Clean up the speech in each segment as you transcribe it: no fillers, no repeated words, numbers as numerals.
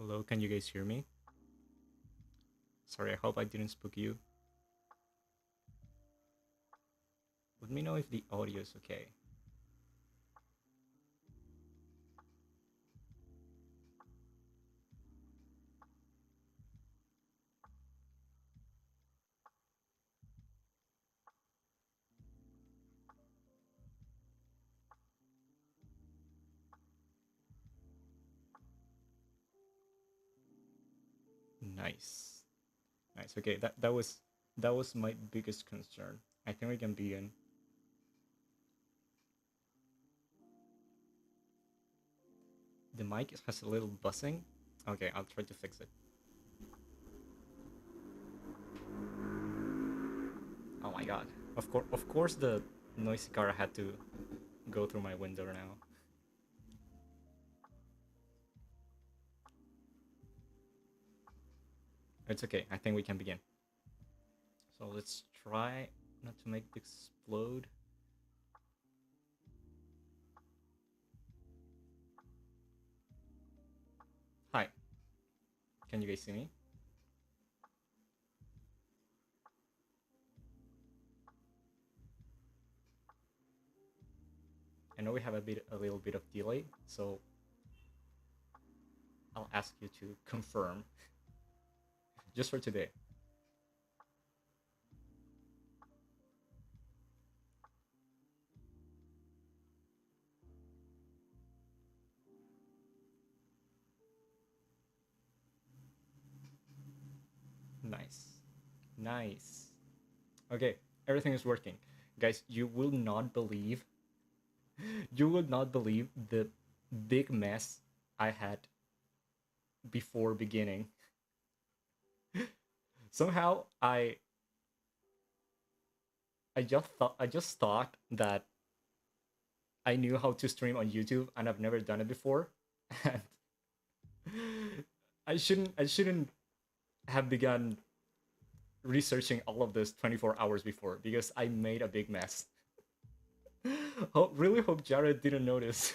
Hello, can you guys hear me? Sorry, I hope I didn't spook you. Let me know if the audio is okay. Nice. Nice. Okay, that was my biggest concern. I think we can begin. The mic has a little buzzing. Okay, I'll try to fix it. Oh my god. Of course the noisy car had to go through my window now. It's okay. I think we can begin. So let's try not to make it explode. Hi. Can you guys see me? I know we have a little bit of delay, so I'll ask you to confirm just for today. Nice. Nice. Okay, everything is working. Guys, you will not believe the big mess I had before beginning. Somehow I just thought that I knew how to stream on YouTube and I've never done it before. And I shouldn't have begun researching all of this 24 hours before because I made a big mess. Really hope Jared didn't notice.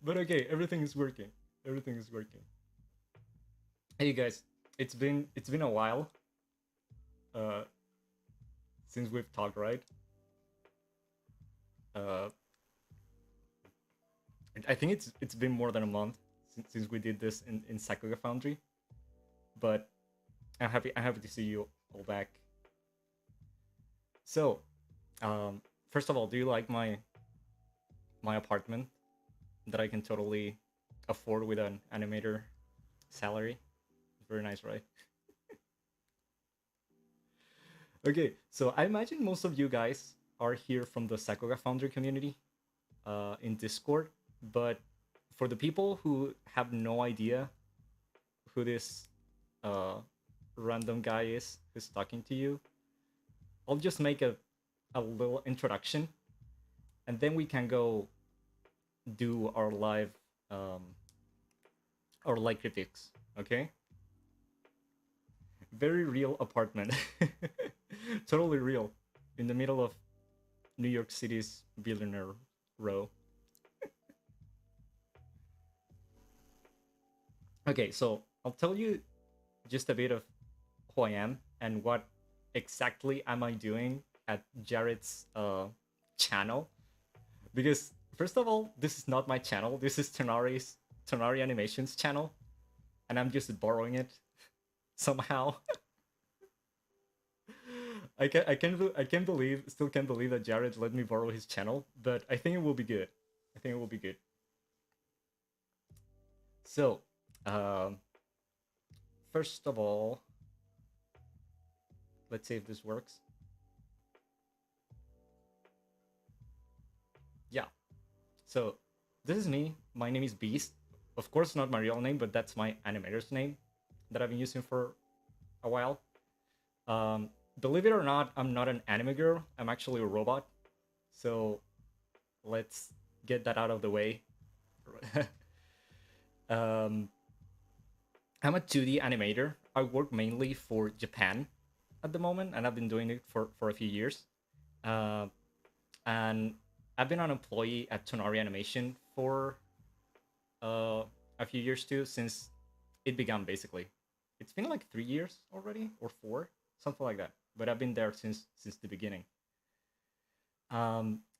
But okay, everything is working. Everything is working. Hey guys, it's been a while uh since we've talked, right? Uh I think it's been more than a month since we did this in Sakuga Foundry, but I'm happy to see you all back. So, first of all, do you like my apartment that I can totally afford with an animator salary? Very nice, right? Okay, so I imagine most of you guys are here from the Sakuga Foundry community in Discord, but for the people who have no idea who this uh, random guy is who's talking to you, I'll just make a little introduction and then we can go do um, our live critiques, okay? Very real apartment. Totally real. In the middle of New York City's billionaire row. Okay, so I'll tell you just a bit of who I am and what exactly am I doing at Jared's channel. Because first of all, this is not my channel. This is Tonari Animations channel, and I'm just borrowing it somehow. I can't believe still can't believe that Jared let me borrow his channel, but I think it will be good. I think it will be good. So, um, first of all, let's see if this works. Yeah. So this is me. My name is Beast. Of course, not my real name, but that's my animator's name that I've been using for a while. Um, Believe it or not, I'm not an anime girl. I'm actually a robot. So let's get that out of the way. um, I'm a 2D animator. I work mainly for Japan at the moment, and I've been doing it for a few years. Uh, and I've been an employee at Tonari Animation for uh, a few years too since it began. Basically, it's been like 3 years already or four, something like that. But I've been there since the beginning.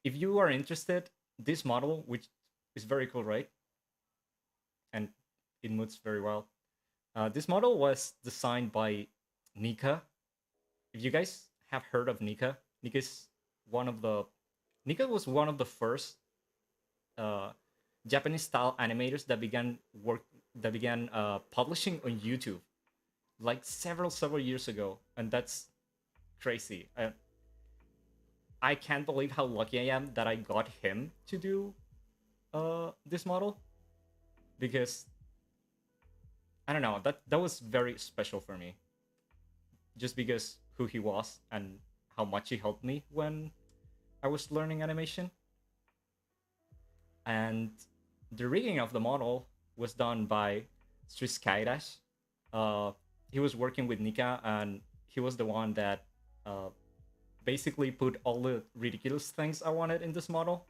If you are interested, this model, which is very cool, right? And it moves very well. This model was designed by Nika. If you guys have heard of Nika, one of the Nika was one of the first uh, Japanese style animators that began publishing on YouTube like several years ago, and that's crazy. I can't believe how lucky I am that I got him to do this model because I don't know, that was very special for me just because who he was and how much he helped me when I was learning animation. And the rigging of the model was done by Sris Kairash. Uh, he was working with Nika, and he was the one that uh, basically put all the ridiculous things I wanted in this model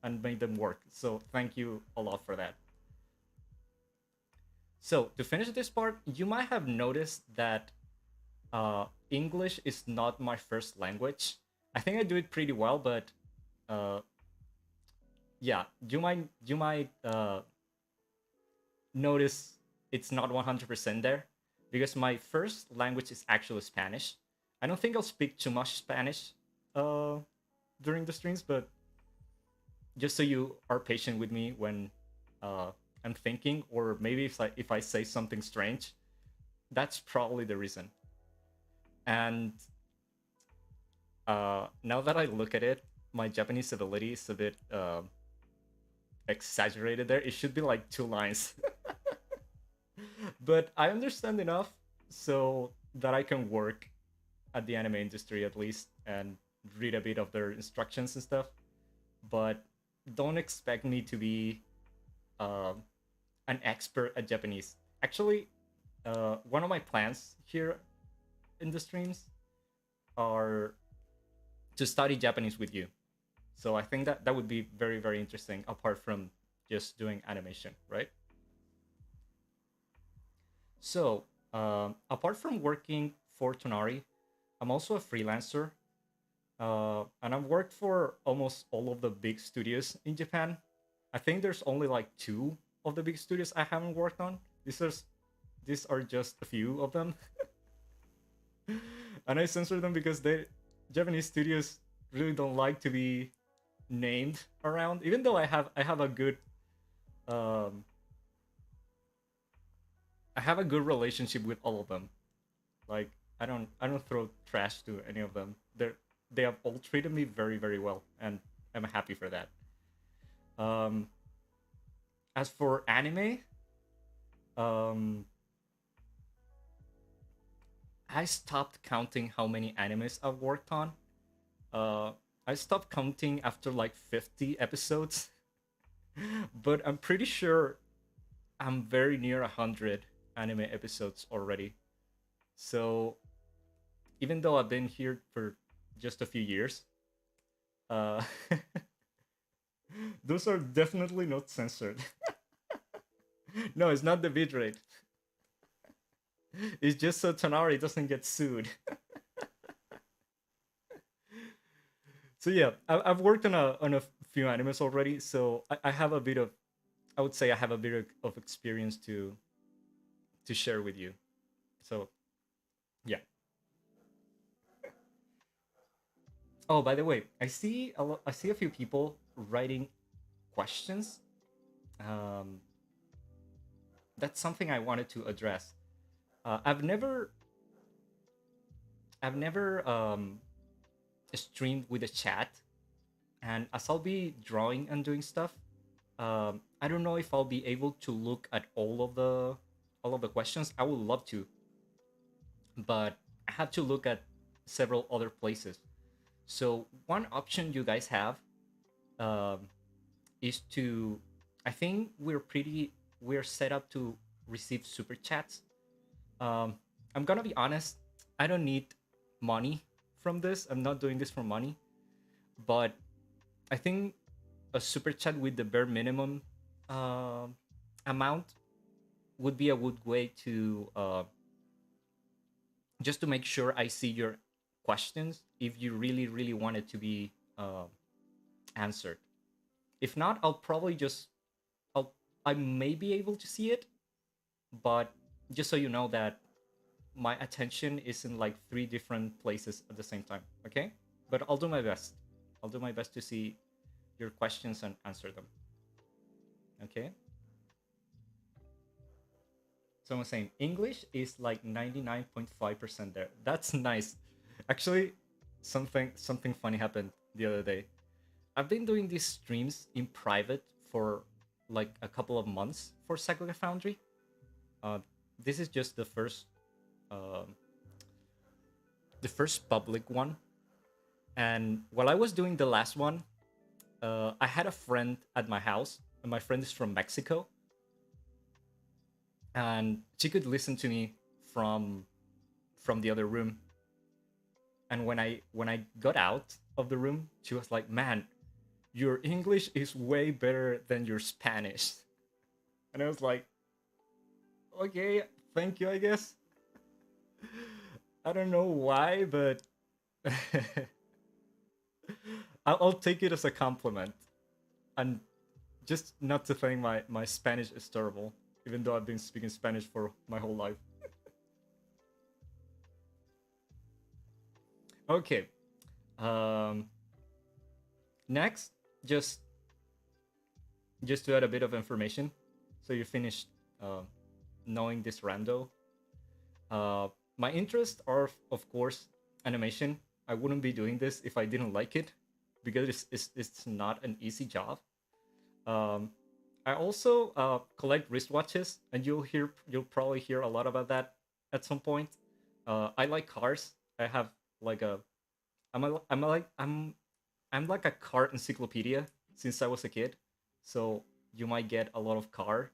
and made them work. So thank you a lot for that. So to finish this part, you might have noticed that English is not my first language. I think I do it pretty well, but uh, yeah, you might notice it's not 100% there because my first language is actually Spanish. I don't think I'll speak too much Spanish uh, during the streams, but just so you are patient with me when uh, I'm thinking, or maybe if I say something strange, that's probably the reason. And now that I look at it, my Japanese ability is a bit exaggerated there. It should be like 2 lines. But I understand enough so that I can work at the anime industry at least and read a bit of their instructions and stuff. But don't expect me to be uh, an expert at Japanese. Actually, one of my plans here in the streams are to study Japanese with you. So I think that that would be very interesting apart from just doing animation, right? So apart from working for Tonari, I'm also a freelancer, and I've worked for almost all of the big studios in Japan. I think there's only like two of the big studios I haven't worked on. These are just a few of them, and I censor them because they Japanese studios really don't like to be named around. Even though I have a good um, I have a good relationship with all of them. Like I don't throw trash to any of them. They have all treated me very well, and I'm happy for that. Um, as for anime, um, I stopped counting how many animes I've worked on. Uh, I stopped counting after like 50 episodes, but I'm pretty sure I'm very near 100 anime episodes already. So even though I've been here for just a few years, uh, those are definitely not censored. No, it's not the bitrate. It's just so Tonari doesn't get sued. So yeah, I've worked on a few animes already, so I have a bit of, I would say I have a bit of experience to share with you. So yeah. Oh, by the way, I see a few people writing questions. Um, that's something I wanted to address. Uh, I've never I've never streamed with a chat, and as I'll be drawing and doing stuff, I don't know if I'll be able to look at all of the questions. I would love to, but I have to look at several other places. So one option you guys have um, is to, I think we're set up to receive super chats. Um, I'm gonna be honest, I don't need money from this. I'm not doing this for money, but I think a super chat with the bare minimum um amount would be a good way to just to make sure I see your questions if you really really want it to be answered. If not, I'll probably just I'll I may be able to see it, but just so you know that my attention is in like three different places at the same time. Okay, but I'll do my best. I'll do my best to see your questions and answer them. Okay. Someone saying English is like 99.5% there. That's nice. Actually, something funny happened the other day. I've been doing these streams in private for like a couple of months for Sakuga Foundry. Uh, this is just um, the first public one. And while I was doing the last one, I had a friend at my house, and my friend is from Mexico, and she could listen to me from the other room. And when I got out of the room, she was like, "Man, your English is way better than your Spanish." And I was like, "Okay, thank you, I guess." I don't know why, but I'll take it as a compliment. And just not to think my Spanish is terrible, even though I've been speaking Spanish for my whole life. Okay. Um, Next, just to add a bit of information, so you finished knowing this rando. Uh, my interests are, of course, animation. I wouldn't be doing this if I didn't like it, because it's not an easy job. Um, I also collect wristwatches, and you'll probably hear a lot about that at some point. I like cars. I have like a I'm like a car encyclopedia since I was a kid, so you might get a lot of car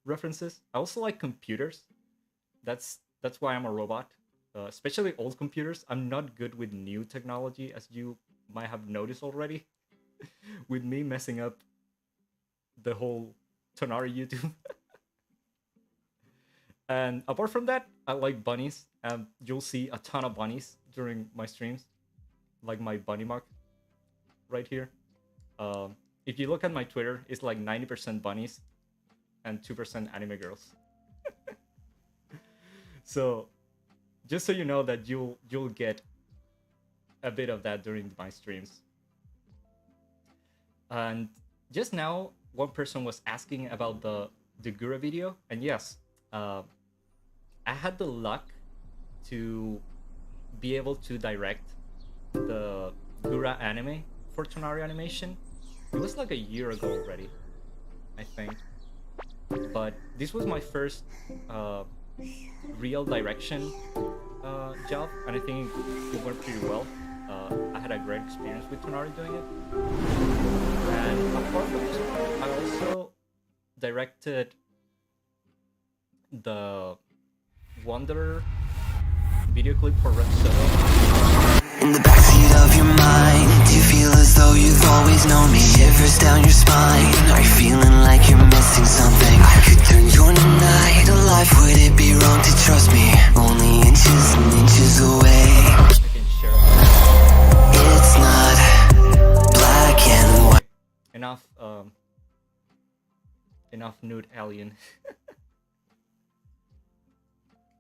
references. I also like computers. That's why I'm a robot. Especially old computers. I'm not good with new technology, as you might have noticed already. With me messing up the whole Tonari YouTube. And apart from that, I like bunnies. You'll see a ton of bunnies during my streams, like my bunny mark right here. If you look at my Twitter, it's like 90% bunnies and 2% anime girls. So just so you know that you'll get a bit of that during my streams. And just now, one person was asking about the Gura video, and yes, uh, I had the luck to be able to direct the Gura anime for Tonari Animation. It was like a year ago already, I think. But this was my first real direction job, and I think it went pretty well. I had a great experience with Tonari doing it. And apart from this one, I also directed the Wonder video clip for Red Soto. In the backseat of your mind, do you feel as though you've always known me? Shivers down your spine, are you feeling like you're missing something? I could turn your night alive, would it be wrong to trust me? Only inches and inches away. I can share it. It's not black and white. Enough, enough nude alien.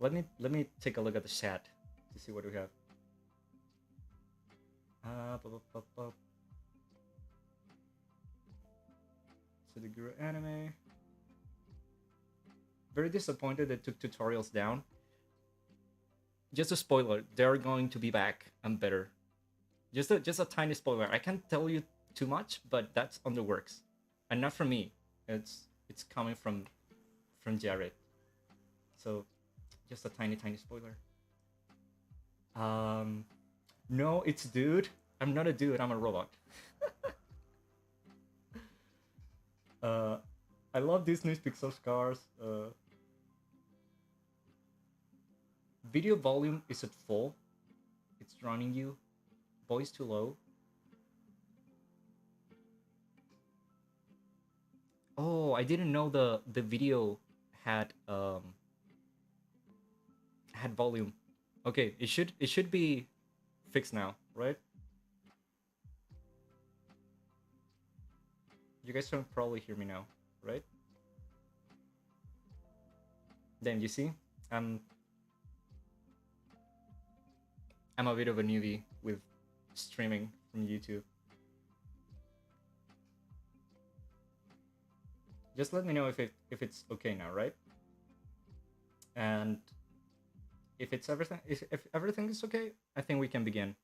Let me take a look at the chat to see what we have. So the Guru anime. Very disappointed they took tutorials down. Just a spoiler, they're going to be back and better. Just a tiny spoiler. I can't tell you too much, but that's on the works, and not from me. It's coming from Jared. So just a tiny spoiler. No, it's dude. I'm not a dude. I'm a robot. I love Disney's Pixar cars. Video volume is at full. It's drowning you. Voice too low. Oh, I didn't know the video had volume. Okay, it should be fixed now, right? You guys can probably hear me now, right? Then you see, I'm I'm a bit of a newbie with streaming from YouTube. Just let me know if it's okay now, right? And if everything is okay, I think we can begin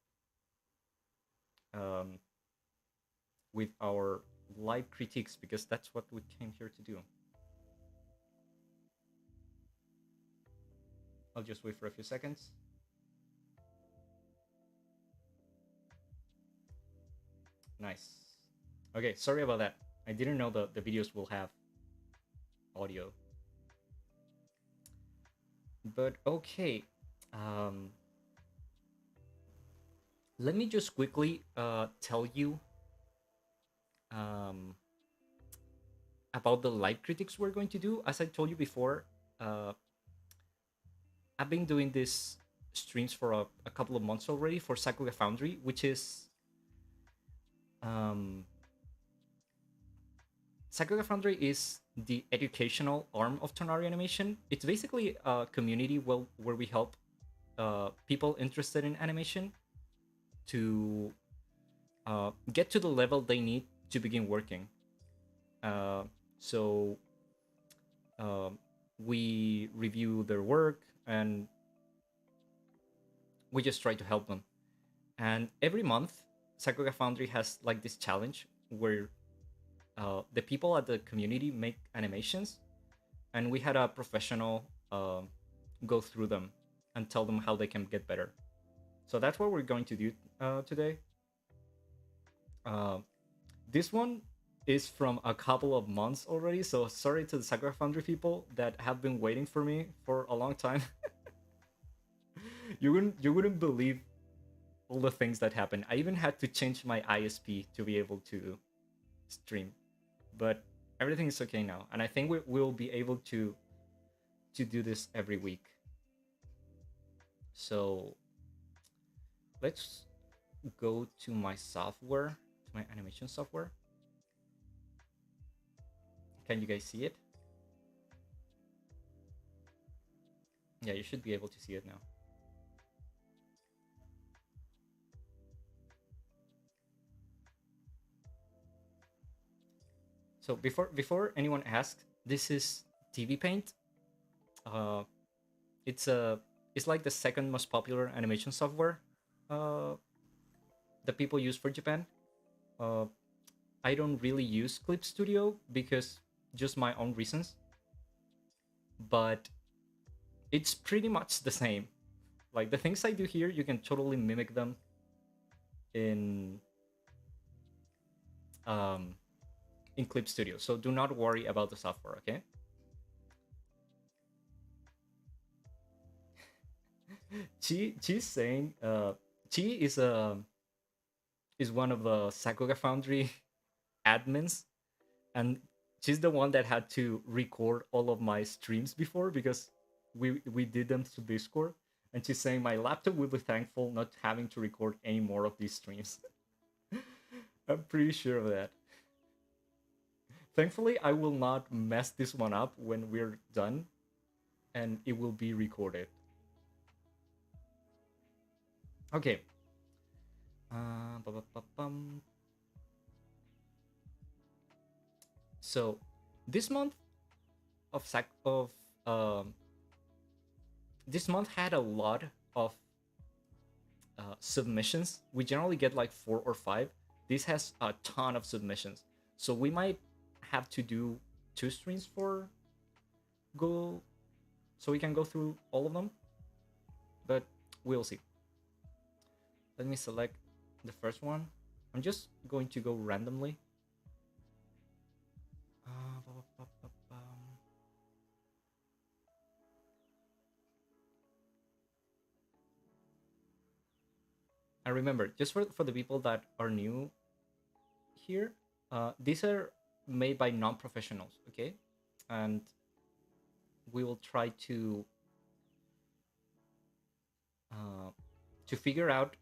um, with our live critiques because that's what we came here to do. I'll just wait for a few seconds. Nice. Okay, sorry about that. I didn't know the videos will have audio. But okay. Um, Let me just quickly tell you um, about the live critics we're going to do. As I told you before, uh, I've been doing these streams for a couple of months already for Sakuga Foundry, which is Sakuga Foundry is the educational arm of Tonari Animation. It's basically a community where we help people interested in animation to get to the level they need to begin working. So we review their work and we just try to help them. And every month, Sakuga Foundry has like this challenge where the people at the community make animations, and we had a professional go through them and tell them how they can get better. So that's what we're going to do today. This one is from a couple of months already, so sorry to the Sakuga Foundry people that have been waiting for me for a long time. You wouldn't believe all the things that happened. I even had to change my ISP to be able to stream, but everything is okay now, and I think we'll be able to do this every week. So let's go to my software, to my animation software. Can you guys see it? Yeah, you should be able to see it now. So before anyone asks, this is TV Paint. It's like the second most popular animation software that people use for Japan. I don't really use Clip Studio because just my own reasons, but it's pretty much the same. Like the things I do here, you can totally mimic them in Clip Studio. So do not worry about the software, okay? Chi's saying Chi is one of the Sakuga Foundry admins, and she's the one that had to record all of my streams before because we did them through Discord, and she's saying my laptop will be thankful not having to record any more of these streams. I'm pretty sure of that. Thankfully, I will not mess this one up when we're done, and it will be recorded. Okay. So this month this month had a lot of submissions. We generally get like 4 or 5. This has a ton of submissions, so we might have to do 2 streams so we can go through all of them, but we'll see. Let me select the first one. I'm just going to go randomly. And remember, just for the people that are new here, these are made by non-professionals, okay? And we will try to figure out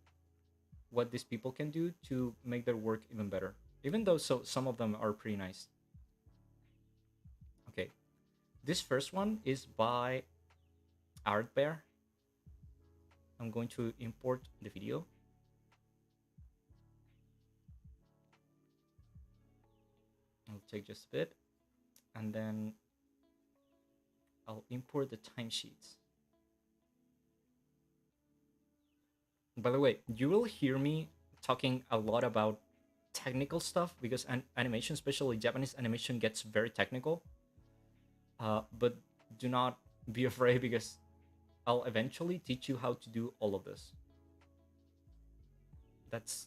what these people can do to make their work even better. Even though some of them are pretty nice. Okay, this first one is by Art Bear. I'm going to import the video. I'll take just a bit, and then I'll import the timesheets. By the way, you will hear me talking a lot about technical stuff because animation, especially Japanese animation, gets very technical. But do not be afraid because I'll eventually teach you how to do all of this. That's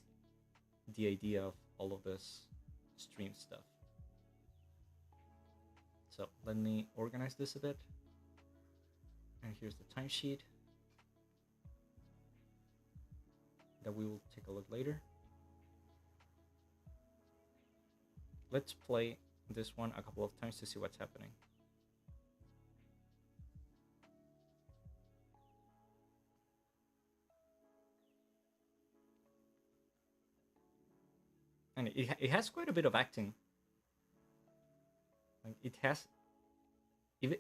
the idea of all of this stream stuff. So let me organize this a bit. And here's the timesheet that we will take a look later. Let's play this one a couple of times to see what's happening. And it has quite a bit of acting. Like it has,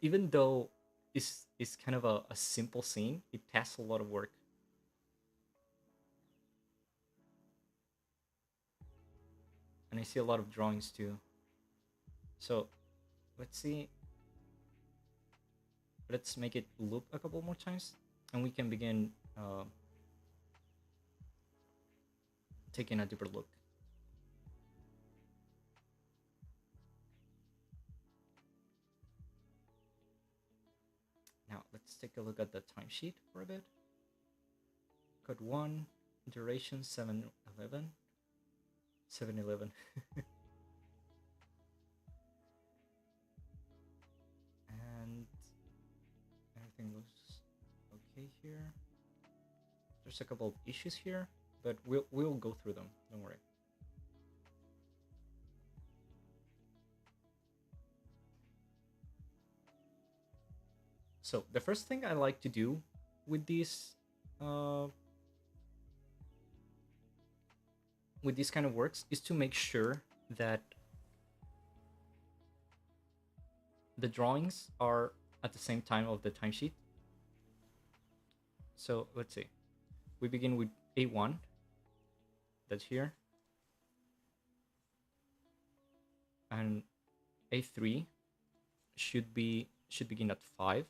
even though it's kind of a simple scene, it has a lot of work. And I see a lot of drawings too. So let's see. Let's make it loop a couple more times and we can begin taking a deeper look. Now let's take a look at the timesheet for a bit. Code 1, duration 711. 711. And everything looks okay here. There's a couple of issues here, but we'll go through them. Don't worry. So the first thing I like to do with these kind of works is to make sure that the drawings are at the same time of the timesheet. So let's see. We begin with A1. That's here. And A3 should begin at 5,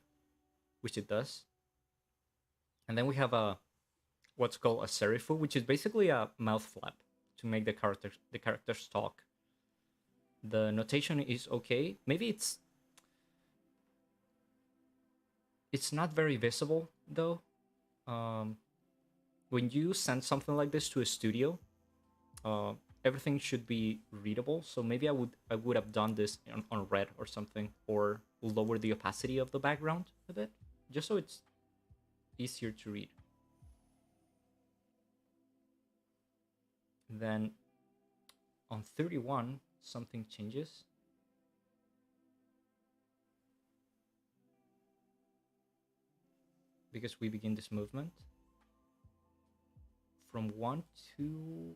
which it does. And then we have a what's called a serifu, which is basically a mouth flap to make the characters talk. The notation is okay. Maybe it's not very visible though. When you send something like this to a studio, everything should be readable. So maybe I would have done this on red or something, or lower the opacity of the background a bit, just so it's easier to read. Then on 31, something changes. Because we begin this movement from 1 to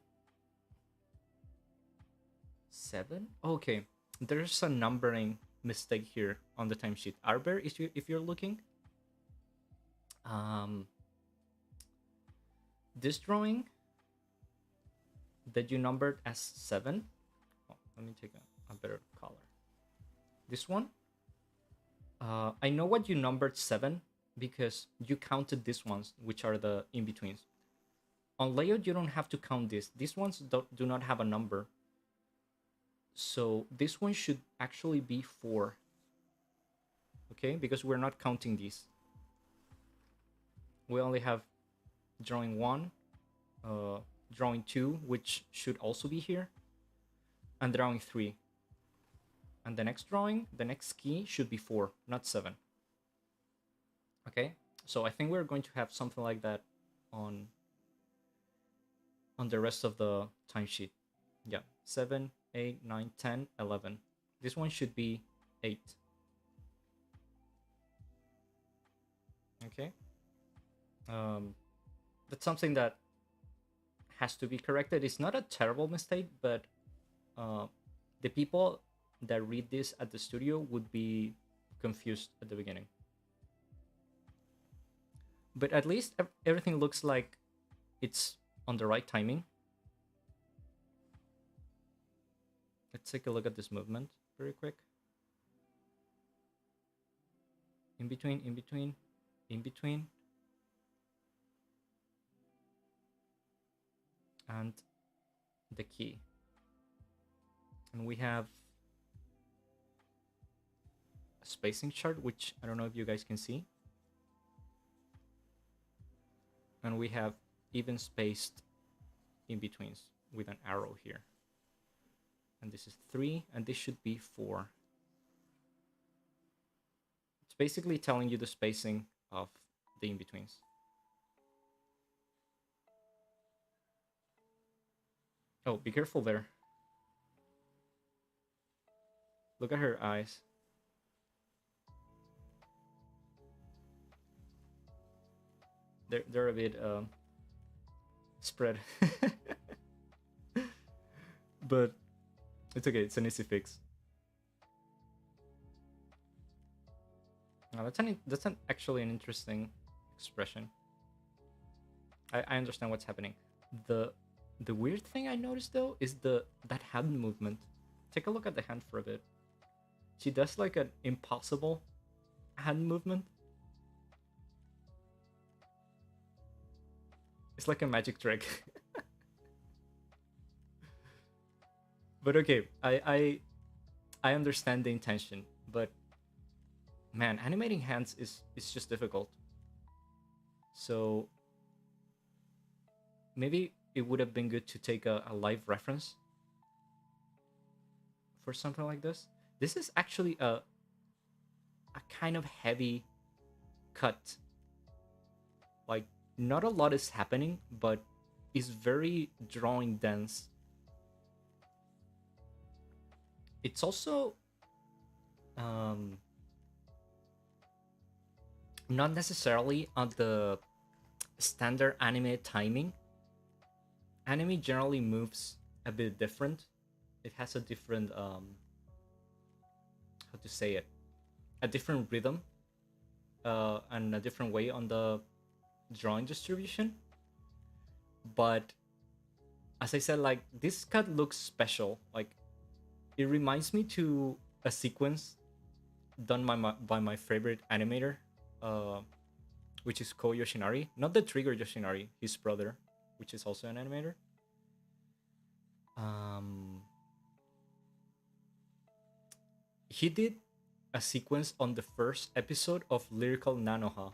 7. Okay, there's a numbering mistake here on the timesheet. Arbor, if you're looking, this drawing that you numbered as 7. Oh, let me take a better color. This one, I know what you numbered 7 because you counted these ones, which are the in-betweens. On layout, you don't have to count this. These ones do not have a number. So this one should actually be 4. Okay, because we're not counting these. We only have drawing 1, drawing 2, which should also be here, and drawing 3. And the next drawing, the next key should be 4, not 7. Okay, so I think we're going to have something like that on the rest of the timesheet. Yeah, 7, 8, 9, 10, 11. This one should be 8. Okay. Um, that's something that has to be corrected. It's not a terrible mistake, but uh, the people that read this at the studio would be confused at the beginning. But at least everything looks like it's on the right timing. Let's take a look at this movement very quick. In between, in between, in between. And the key. And we have a spacing chart, which I don't know if you guys can see. And we have even spaced in betweens with an arrow here. And this is 3, and this should be 4. It's basically telling you the spacing of the in-betweens. Oh, be careful there. Look at her eyes. They're a bit spread. But it's okay, it's an easy fix. Now that's actually an interesting expression. I understand what's happening. The weird thing I noticed though is that hand movement. Take a look at the hand for a bit. She does like an impossible hand movement. It's like a magic trick. But okay, I understand the intention, but man, animating hands is just difficult. So maybe it would have been good to take a live reference for something like this. This is actually a kind of heavy cut. Like, not a lot is happening, but it's very drawing dense. It's also not necessarily on the standard anime timing. Anime generally moves a bit different. It has a different how to say it, a different rhythm and a different way on the drawing distribution. But as I said, like, this cut looks special. Like, it reminds me to a sequence done by my favorite animator, which is Ko Yoshinari, not the Trigger Yoshinari, his brother, which is also an animator. He did a sequence on the first episode of Lyrical Nanoha,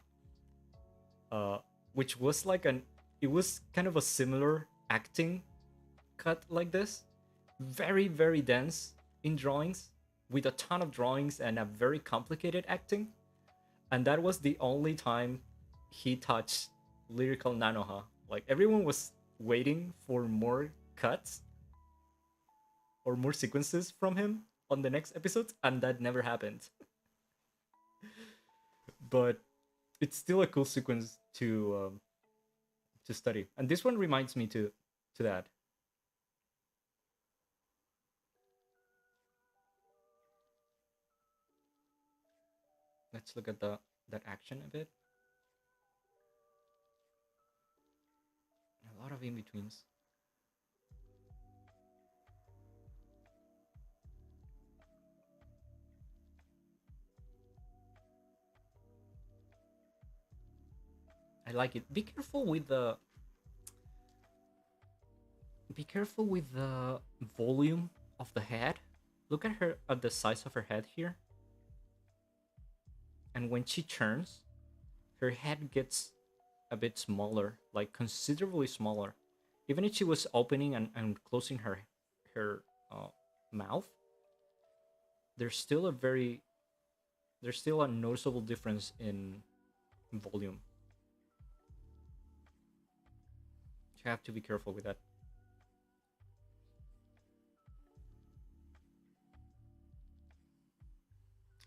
which was like it was kind of a similar acting cut like this, very very dense in drawings, with a ton of drawings and a very complicated acting, and that was the only time he touched Lyrical Nanoha. Like, everyone was waiting for more cuts or more sequences from him on the next episodes, and that never happened. But it's still a cool sequence to study, and this one reminds me to that. Let's look at that action a bit. A lot of in betweens. I like it. Be careful with the volume of the head. Look at her, at the size of her head here. And when she turns, her head gets a bit smaller, like considerably smaller. Even if she was opening and closing her mouth, there's still a noticeable difference in volume. You have to be careful with that.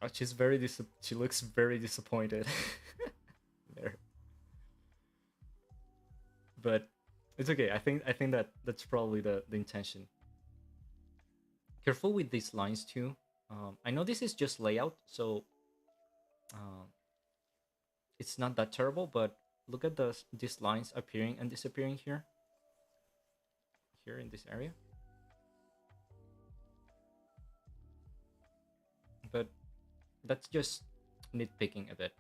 Oh, she looks very disappointed. There. but it's okay. I think that that's probably the intention. Careful with these lines too. I know this is just layout, so uh, it's not that terrible. But look at these lines appearing and disappearing here in this area. But that's just nitpicking a bit.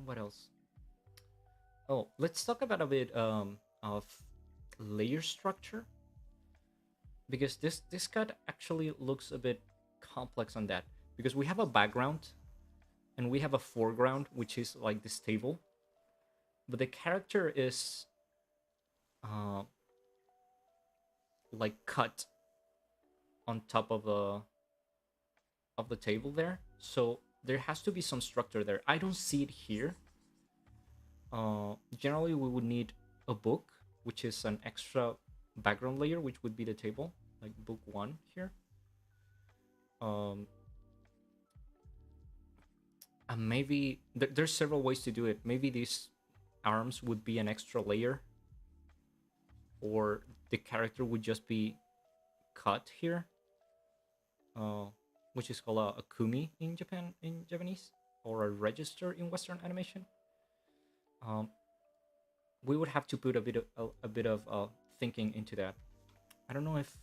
What else? Oh, let's talk about a bit of layer structure, because this cut actually looks a bit complex on that, because we have a background and we have a foreground, which is like this table, but the character is uh, like cut on top of the table there, so there has to be some structure there. I don't see it here. Generally we would need a book, which is an extra background layer, which would be the table, like book 1 here. And maybe there's several ways to do it. Maybe these arms would be an extra layer, or the character would just be cut here, which is called a kumi in Japanese, or a register in Western animation. We would have to put a bit of thinking into that. I don't know if.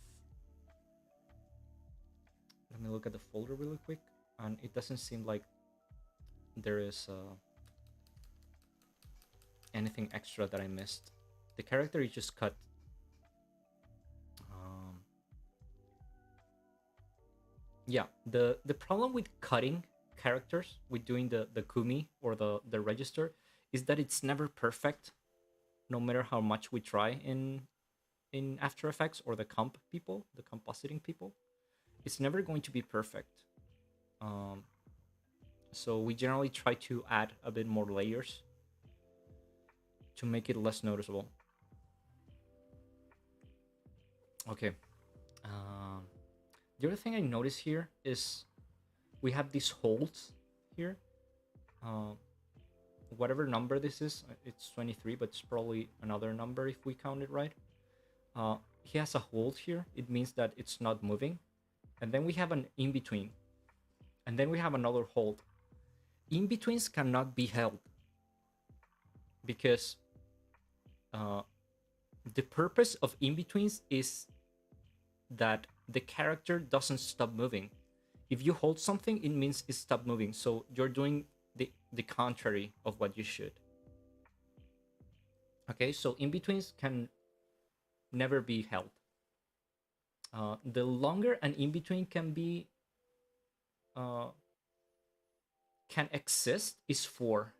Let me look at the folder really quick, and it doesn't seem like there is anything extra that I missed. The character is just cut. Yeah, the problem with cutting characters, with doing the kumi or the register, is that it's never perfect, no matter how much we try in After Effects or the compositing people. It's never going to be perfect. So we generally try to add a bit more layers to make it less noticeable. Okay. The other thing I notice here is we have these holds here. Whatever number this is, it's 23, but it's probably another number if we count it right. He has a hold here. It means that it's not moving. And then we have an in-between. And then we have another hold. In-betweens cannot be held, because the purpose of in-betweens is that the character doesn't stop moving. If you hold something, it means it stopped moving. So you're doing the contrary of what you should. Okay, so in-betweens can never be held. The longer an in-between can be can exist is 4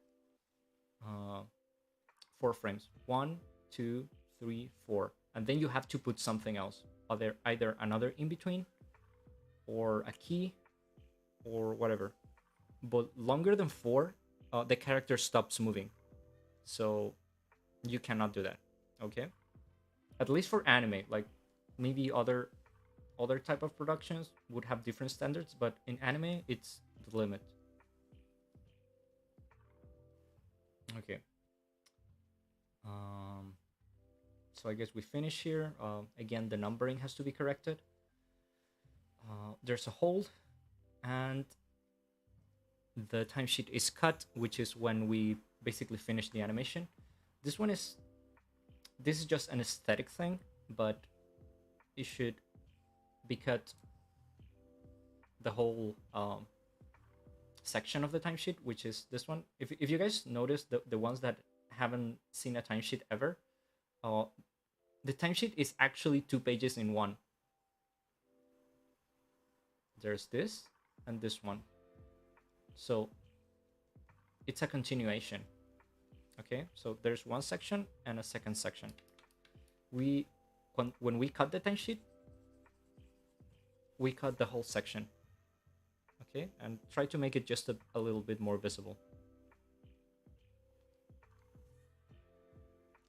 frames. 1, 2, 3, 4, and then you have to put something else, either another in-between or a key or whatever. But longer than 4, the character stops moving, so you cannot do that. Okay, at least for anime. Like maybe other type of productions would have different standards, but in anime it's the limit. Okay. So I guess we finish here. Again, the numbering has to be corrected. There's a hold, and the timesheet is cut, which is when we basically finish the animation. This is just an aesthetic thing, but it should be cut the whole section of the timesheet, which is this one. If you guys notice, the ones that haven't seen a timesheet ever, the timesheet is actually 2 pages in one. There's this and this one, so it's a continuation. Okay, so there's one section and a second section. When we cut the timesheet, we cut the whole section. Okay, and try to make it just a little bit more visible.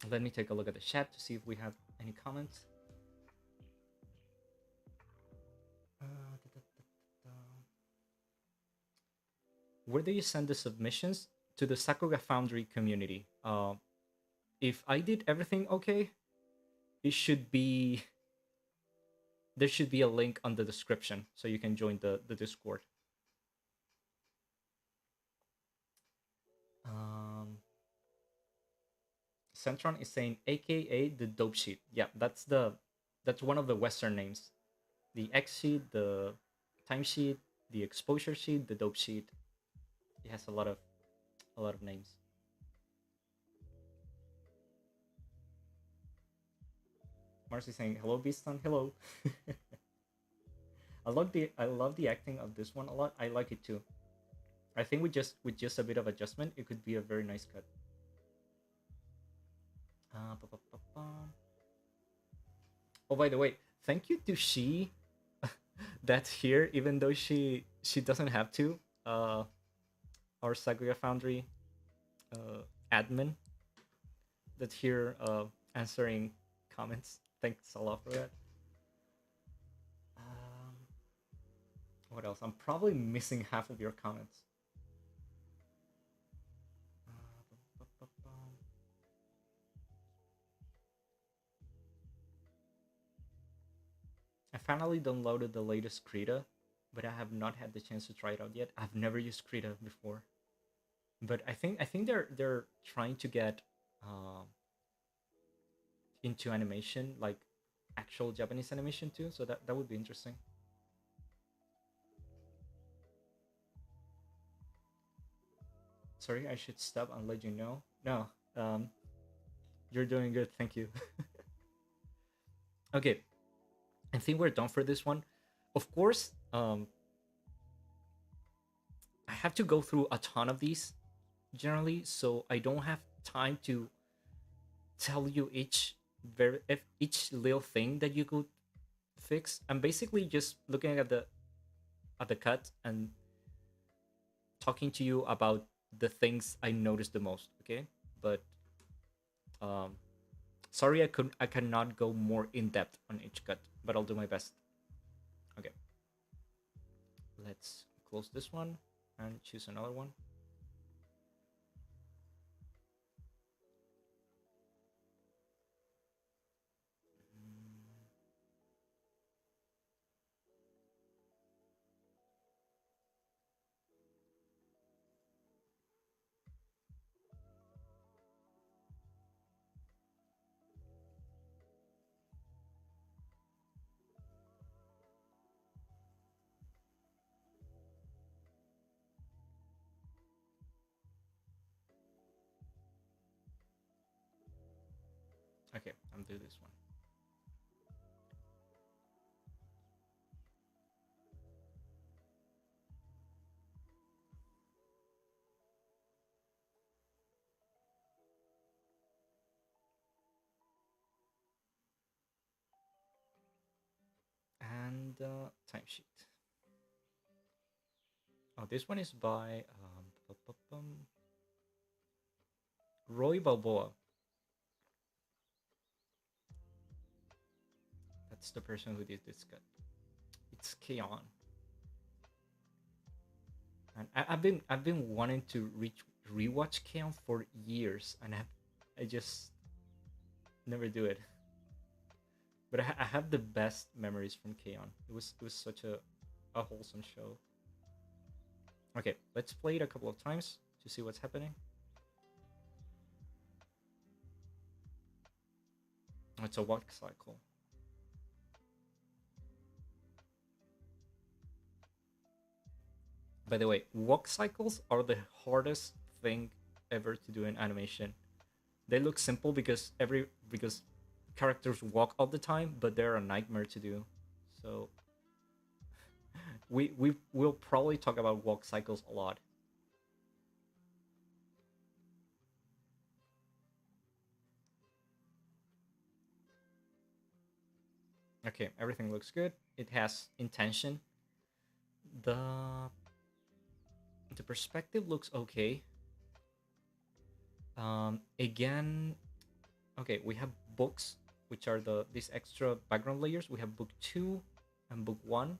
Let me take a look at the chat to see if we have any comments. Where do you send the submissions? to the Sakuga Foundry community. If I did everything okay, it should be there should be a link on the description so you can join the Discord. Um, Centron is saying AKA the dope sheet. Yeah, that's one of the Western names. The X sheet, the timesheet, the exposure sheet, the dope sheet. It has a lot of names. Marcy saying hello, Beaston. Hello. I love the acting of this one a lot. I like it too. I think with just a bit of adjustment, it could be a very nice cut. Pa, pa, pa, pa. Oh, by the way, thank you to she that's here, even though she doesn't have to. Our Sakuga Foundry admin that's here answering comments. Thanks a lot for that. Um, what else? I'm probably missing half of your comments. I finally downloaded the latest Krita, but I have not had the chance to try it out yet. I've never used Krita before, but I think they're trying to get uh, into animation, like actual Japanese animation too. So that would be interesting. Sorry, I should stop and let you know. No, you're doing good. Thank you. Okay, I think we're done for this one. Of course, I have to go through a ton of these generally, so I don't have time to tell you each little thing that you could fix. I'm basically just looking at the cut and talking to you about the things I noticed the most. Okay, but um, sorry I cannot go more in depth on each cut, but I'll do my best. Okay, let's close this one and choose another one. Okay, I'll do this one. And timesheet. Oh, this one is by Roy Balboa. That's the person who did this cut. It's Keon, and I've been wanting to rewatch Keon for years, and I just never do it. But I have the best memories from Keon. It was such a wholesome show. Okay, let's play it a couple of times to see what's happening. Oh, it's a walk cycle. By the way, walk cycles are the hardest thing ever to do in animation. They look simple because characters walk all the time, but they're a nightmare to do. So we will probably talk about walk cycles a lot. Okay, everything looks good. It has intention. The the perspective looks okay. Again, okay, we have books, which are these extra background layers. We have book 2 and book 1.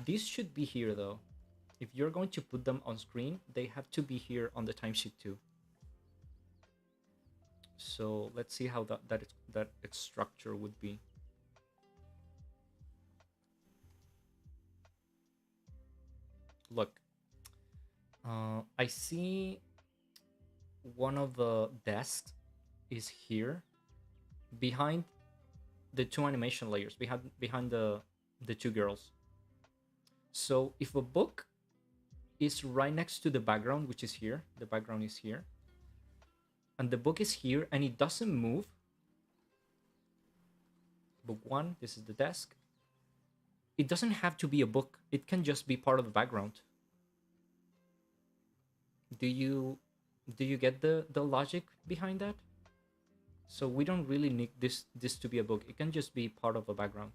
This should be here though. if you're going to put them on screen, they have to be here on the timesheet too. So let's see how that its structure would be. Look, I see one of the desks is here behind the two animation layers, behind the two girls. So if a book is right next to the background, which is here, the background is here, and the book is here and it doesn't move, book one, this is the desk, it doesn't have to be a book, it can just be part of the background. Do you get the logic behind that? So we don't really need this to be a book, it can just be part of a background.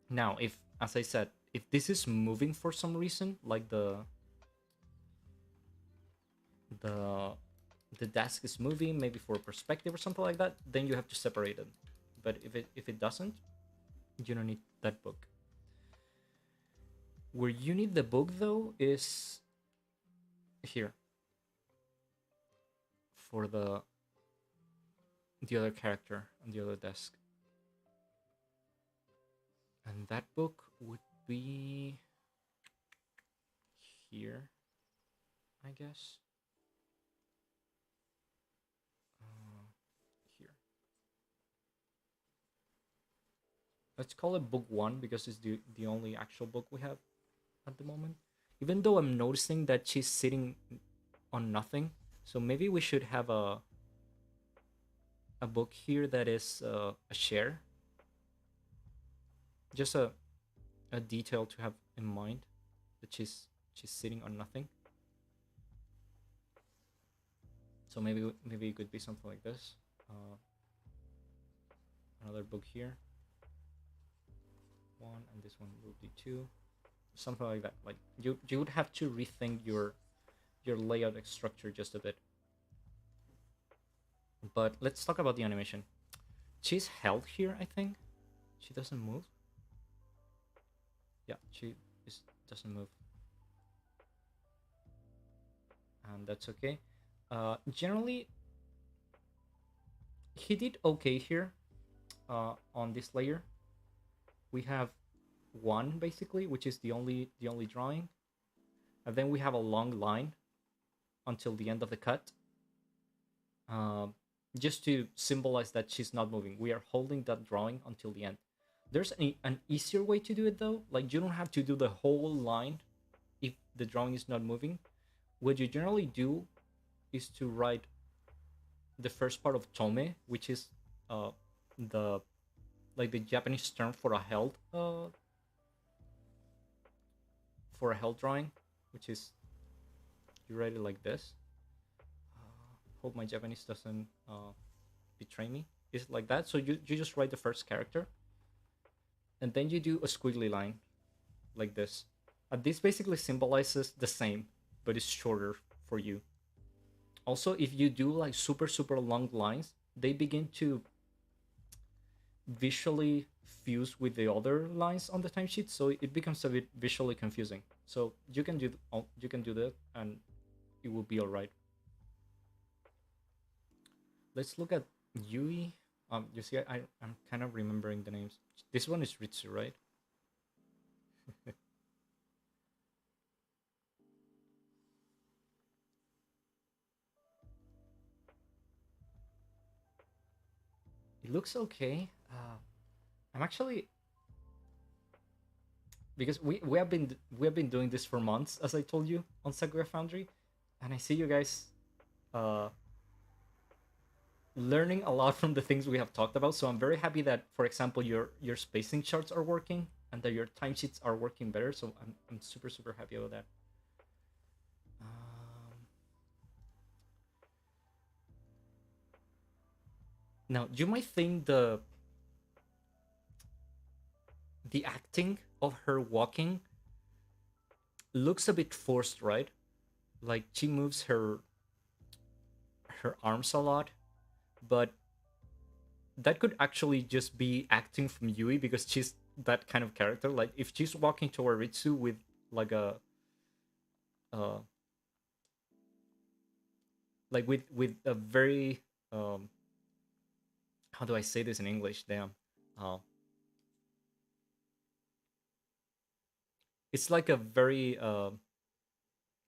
Now, if, as I said, if this is moving for some reason, like the desk is moving, maybe for perspective or something like that, then you have to separate it. But if it doesn't, you don't need that book. Where you need the book though is here, for the other character on the other desk. And that book would be here, I guess. Here. Let's call it book one because it's the only actual book we have at the moment. Even though I'm noticing that she's sitting on nothing, so maybe we should have a book here that is a share. Just a detail to have in mind, that she's sitting on nothing. So maybe it could be something like this. Another book here. One, and this one will be two. Something like that. Like you would have to rethink your layout structure just a bit. But let's talk about the animation. She's held here, I think. She doesn't move. Yeah, she doesn't move. And that's okay. Generally, he did okay here on this layer. We have one basically, which is the only drawing, and then we have a long line until the end of the cut, just to symbolize that she's not moving. We are holding that drawing until the end. There's an easier way to do it though. Like, you don't have to do the whole line if the drawing is not moving. What you generally do is to write the first part of tome, which is the Japanese term for a held drawing, which is, you write it like this. Hope my Japanese doesn't betray me. It's like that. So you just write the first character, and then you do a squiggly line like this. And this basically symbolizes the same, but it's shorter for you. Also, if you do like super long lines, they begin to visually fuse with the other lines on the timesheet, so it becomes a bit visually confusing. So you can do that, and it will be all right. Let's look at Yui. You see, I'm kind of remembering the names. This one is Ritsu, right? It looks okay. I'm actually, because we have been doing this for months, as I told you, on Sakuga Foundry, and I see you guys learning a lot from the things we have talked about. So I'm very happy that, for example, your spacing charts are working and that your timesheets are working better. So I'm super happy about that. Now, you might think the acting of her walking looks a bit forced, right? Like, she moves her arms a lot, but that could actually just be acting from Yui, because that kind of character. Like if she's walking toward Ritsu with like a uh like with a very how do I say this in English? Damn. Uh, it's like a very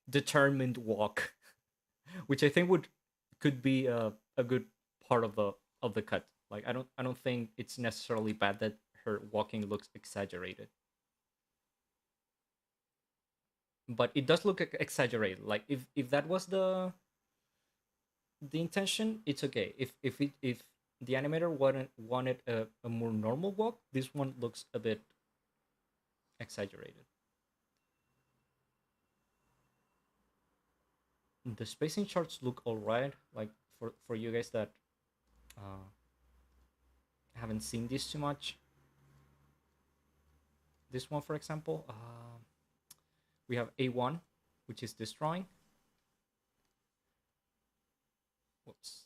determined walk, which I think would could be a good part of the cut. Like I don't think it's necessarily bad that her walking looks exaggerated, but it does look exaggerated. Like if that was the intention, it's okay. If the animator wanted a more normal walk, this one looks a bit exaggerated. The spacing charts look alright. Like for you guys that uh, haven't seen this too much. This one, for example, we have A1, which is this drawing. Whoops.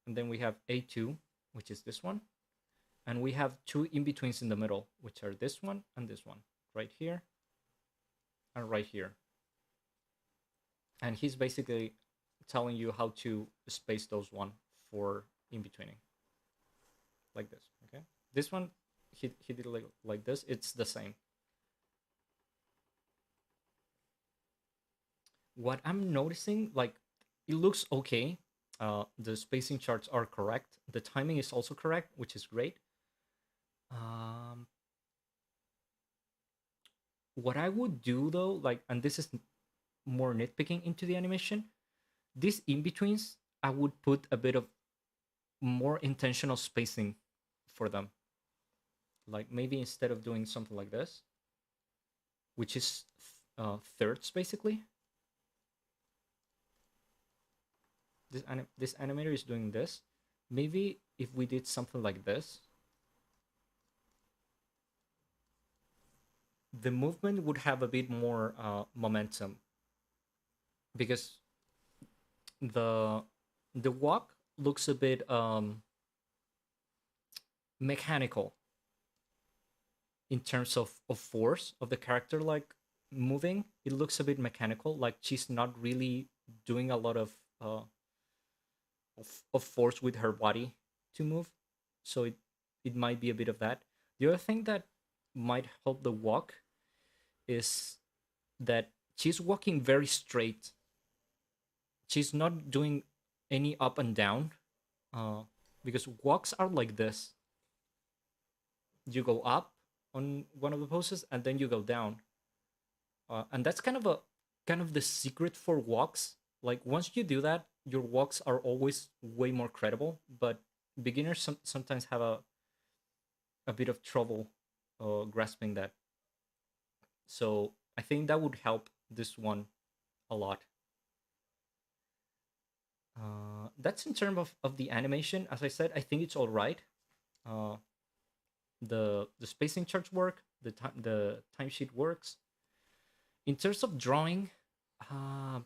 And then we have A2, which is this one. And we have two in-betweens in the middle, which are this one and this one, right here and right here. And he's basically telling you how to space those one for in-betweening. Like this, okay? This one, he did like this. It's the same. What I'm noticing, like, it looks okay. The spacing charts are correct. The timing is also correct, which is great. What I would do though, like, and this is more nitpicking into the animation, these in-betweens, I would put a bit of more intentional spacing for them. Like maybe instead of doing something like this, which is thirds basically, this animator is doing this. Maybe if we did something like this, the movement would have a bit more momentum, because the walk looks a bit mechanical in terms of force of the character, like moving. It looks a bit mechanical, like she's not really doing a lot of force with her body to move. So it might be a bit of that. The other thing that might help the walk is that she's walking very straight. She's not doing any up and down, because walks are like this. You go up on one of the poses and then you go down, and that's kind of the secret for walks. Like once you do that, your walks are always way more credible. But beginners sometimes have a bit of trouble grasping that. So I think that would help this one a lot. That's in terms of the animation. As I said, I think it's all right. Uh, the spacing charts work. The timesheet works. In terms of drawing, uh,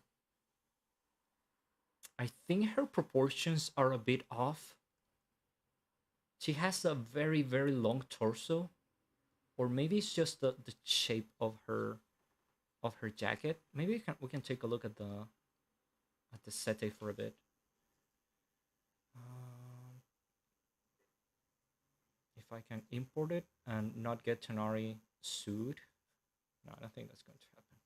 I think her proportions are a bit off. She has a very long torso, or maybe it's just the shape of her jacket. Maybe we can take a look at the sete for a bit. If I can import it and not get Tonari sued. No, I don't think that's going to happen.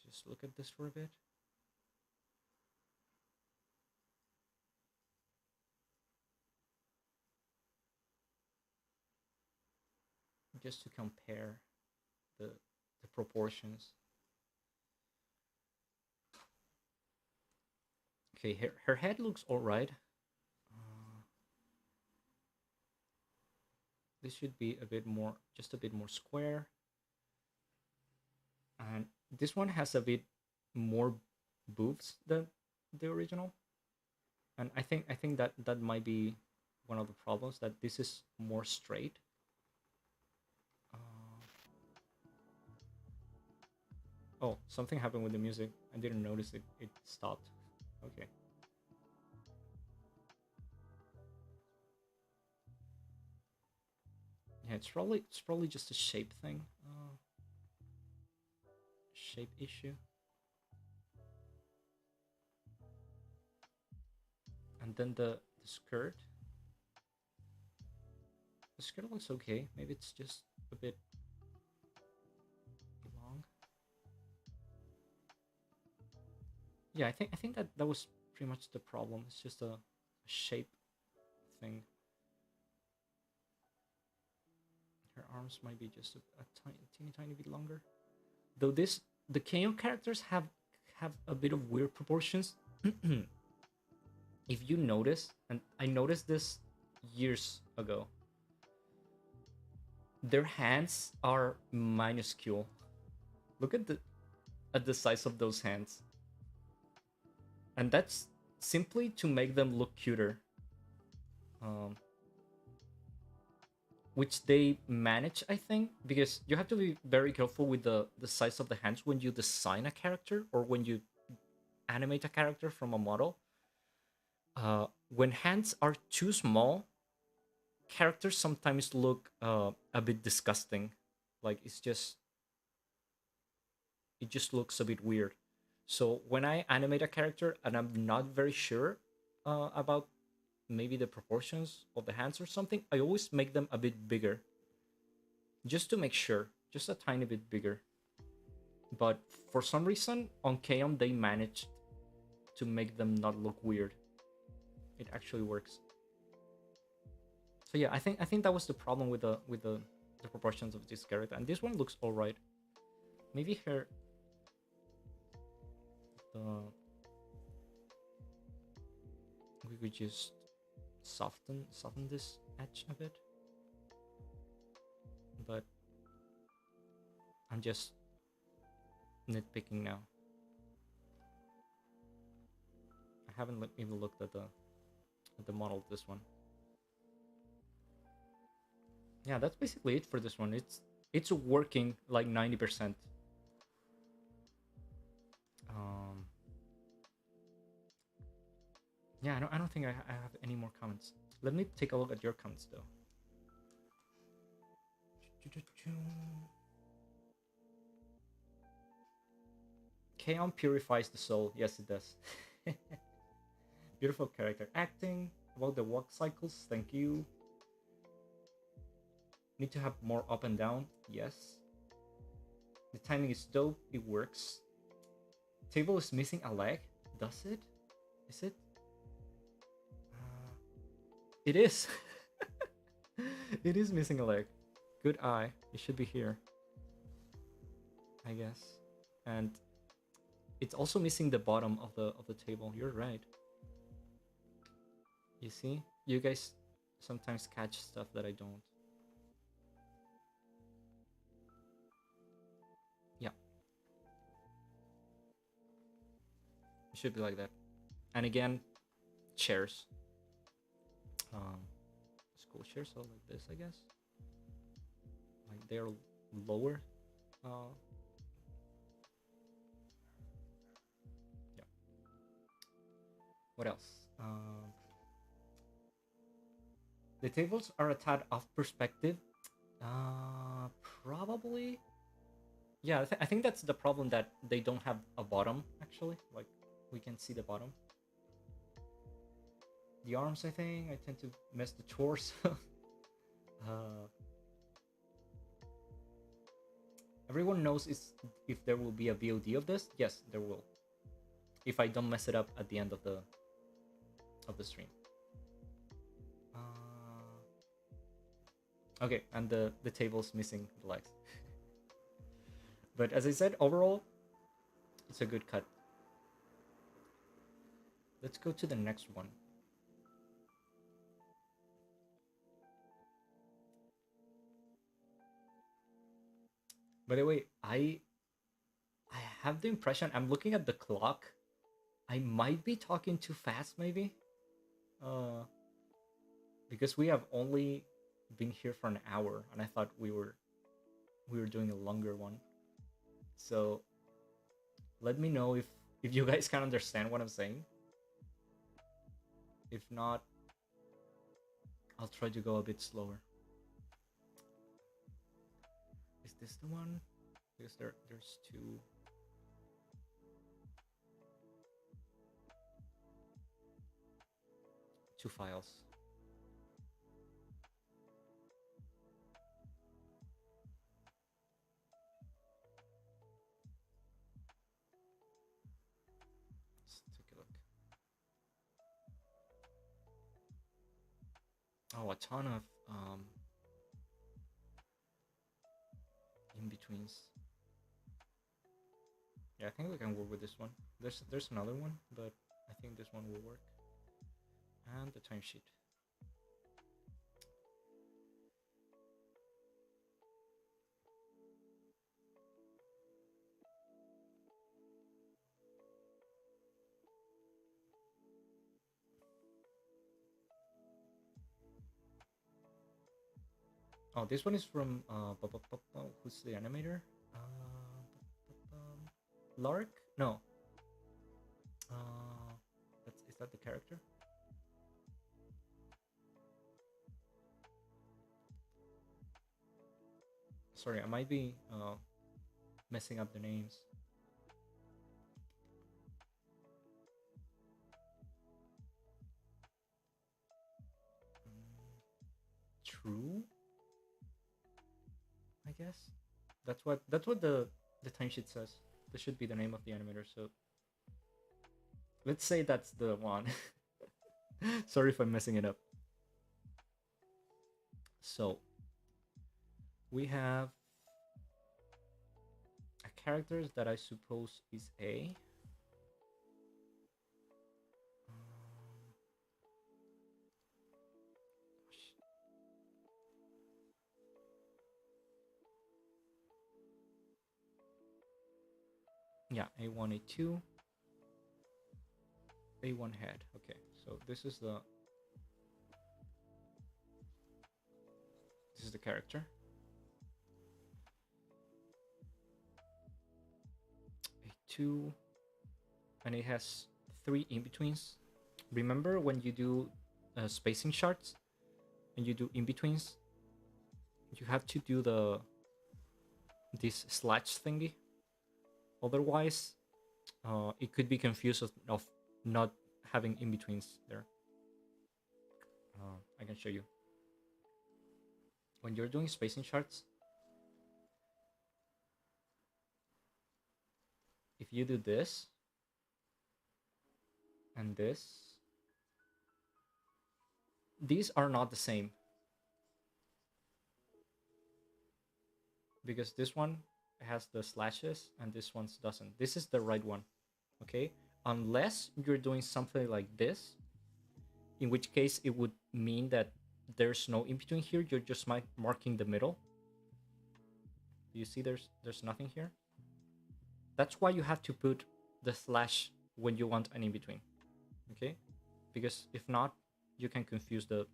Just look at this for a bit. Just to compare the proportions. Okay, her head looks all right. This should be a bit more, just a bit more square. And this one has a bit more boobs than the original. And I think that might be one of the problems, that this is more straight. Oh, something happened with the music. I didn't notice it. It stopped. Okay. it's probably just a shape thing, shape issue. And then the skirt. The skirt looks okay. Maybe it's just a bit long. Yeah, I think that was pretty much the problem. It's just a shape thing. Her arms might be just a tiny bit longer. Though the KO characters have a bit of weird proportions. If you notice, and I noticed this years ago, their hands are minuscule. Look at the size of those hands. And that's simply to make them look cuter. Which they manage, I think, because you have to be very careful with the size of the hands when you design a character or when you animate a character from a model. When hands are too small, characters sometimes look a bit disgusting. Like it just looks a bit weird. So when I animate a character and I'm not very sure about maybe the proportions of the hands or something, I always make them a bit bigger. Just to make sure, just a tiny bit bigger. But for some reason, on Kaon, they managed to make them not look weird. It actually works. So yeah, I think that was the problem with the proportions of this character, and this one looks all right. Maybe her we could just soften this edge a bit, but I'm just nitpicking now. I haven't even looked at the model of this one. Yeah, that's basically it for this one. It's working like 90%. Yeah, I don't think I have any more comments. Let me take a look at your comments though. Kaon purifies the soul. Yes, it does. Beautiful character acting. About the walk cycles, thank you. Need to have more up and down. Yes. The timing is dope. It works. Table is missing a leg. Does it? Is it? It is. It is missing a leg. Good eye. It should be here, I guess. And it's also missing the bottom of the table. You're right. You see? You guys sometimes catch stuff that I don't. Yeah. It should be like that. And again, chairs. School chairs are like this, I guess. Like they're lower. Yeah. What else? The tables are a tad off perspective. Probably. Yeah, I think that's the problem, that they don't have a bottom, actually. Like, we can see the bottom. The arms, I think, I tend to mess the torso. Everyone knows if there will be a VOD of this. Yes, there will. If I don't mess it up at the end of the stream. Okay, and the table's missing the legs. But as I said, overall, it's a good cut. Let's go to the next one. By the way, I have the impression, I'm looking at the clock, I might be talking too fast, maybe. Because we have only been here for an hour, and I thought we were doing a longer one. So let me know if you guys can understand what I'm saying. If not, I'll try to go a bit slower. this the one? Because there's two. Two files. Let's take a look. Oh, a ton of in-betweens. Yeah, I think we can work with this one. There's another one, but I think this one will work. And the timesheet. Oh, this one is from who's the animator? Lark? No. Is that the character? Sorry, I might be messing up the names. True, I guess. That's what the timesheet says. This should be the name of the animator. So let's say that's the one. Sorry if I'm messing it up. So we have a character that I suppose is A. Yeah, A1, A2, A1 head. Okay, so this is the character. A2, and it has 3 in-betweens. Remember when you do spacing charts and you do in-betweens, you have to do this slash thingy. Otherwise, it could be confused of not having in-betweens there. I can show you. When you're doing spacing charts, if you do this and this, these are not the same. Because this one has the slashes and this one doesn't. This is the right one, okay? Unless you're doing something like this, in which case it would mean that there's no in between here. You're just marking the middle. Do you see there's nothing here? That's why you have to put the slash when you want an in between, okay? Because if not, you can confuse the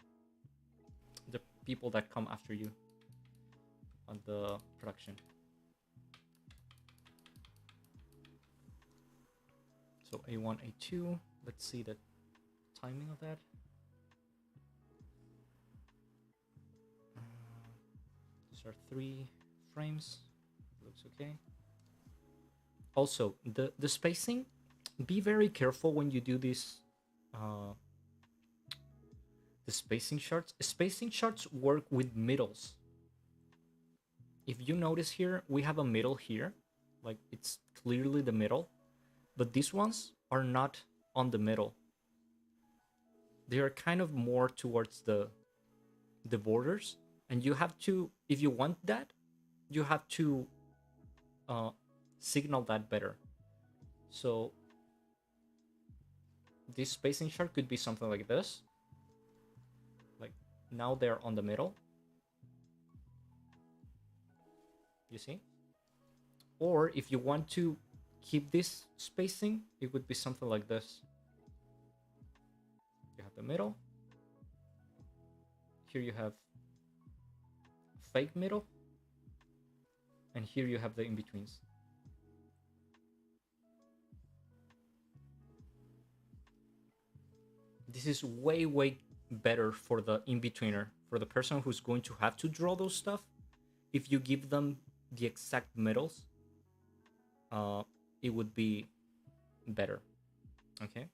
people that come after you on the production. So A1, A2, let's see the timing of that. These are 3 frames, looks okay. Also, the spacing, be very careful when you do this, the spacing charts. Spacing charts work with middles. If you notice here, we have a middle here, like it's clearly the middle, but these ones are not on the middle. They are kind of more towards the borders, and you have to, if you want that, you have to signal that better. So this spacing chart could be something like this. Like now they're on the middle. You see? Or if you want to keep this spacing, it would be something like this. You have the middle. Here you have fake middle. And here you have the in-betweens. This is way, way better for the in-betweener, for the person who's going to have to draw those stuff. If you give them the exact middles, it would be better. Okay.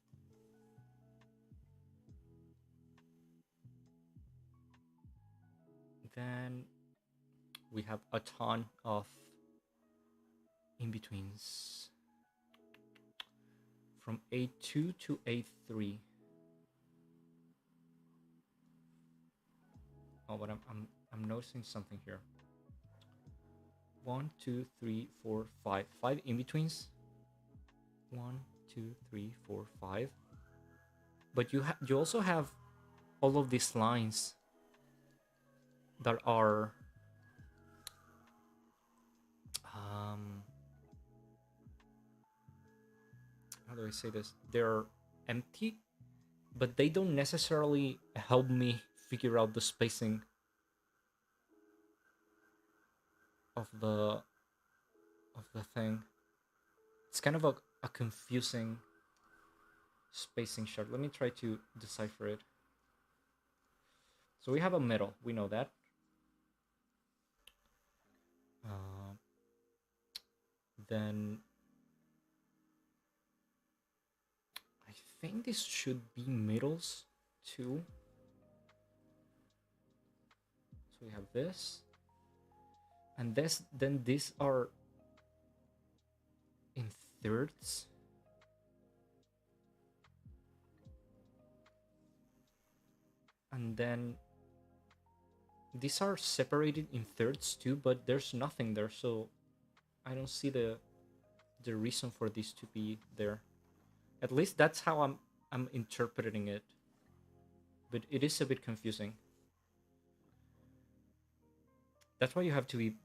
Then we have a ton of in-betweens from A2 to A3. Oh, but I'm noticing something here. 1, 2, 3, 4, 5. 5 in-betweens. 1, 2, 3, 4, 5. But you also have all of these lines that are how do I say this? They're empty, but they don't necessarily help me figure out the spacing of the thing. It's kind of a confusing spacing chart. Let me try to decipher it. So we have a middle, we know that. Then I think this should be middles too. So we have this, and then these are in thirds. And then these are separated in thirds too, but there's nothing there, so I don't see the reason for this to be there. At least that's how I'm interpreting it. But it is a bit confusing. That's why you have to be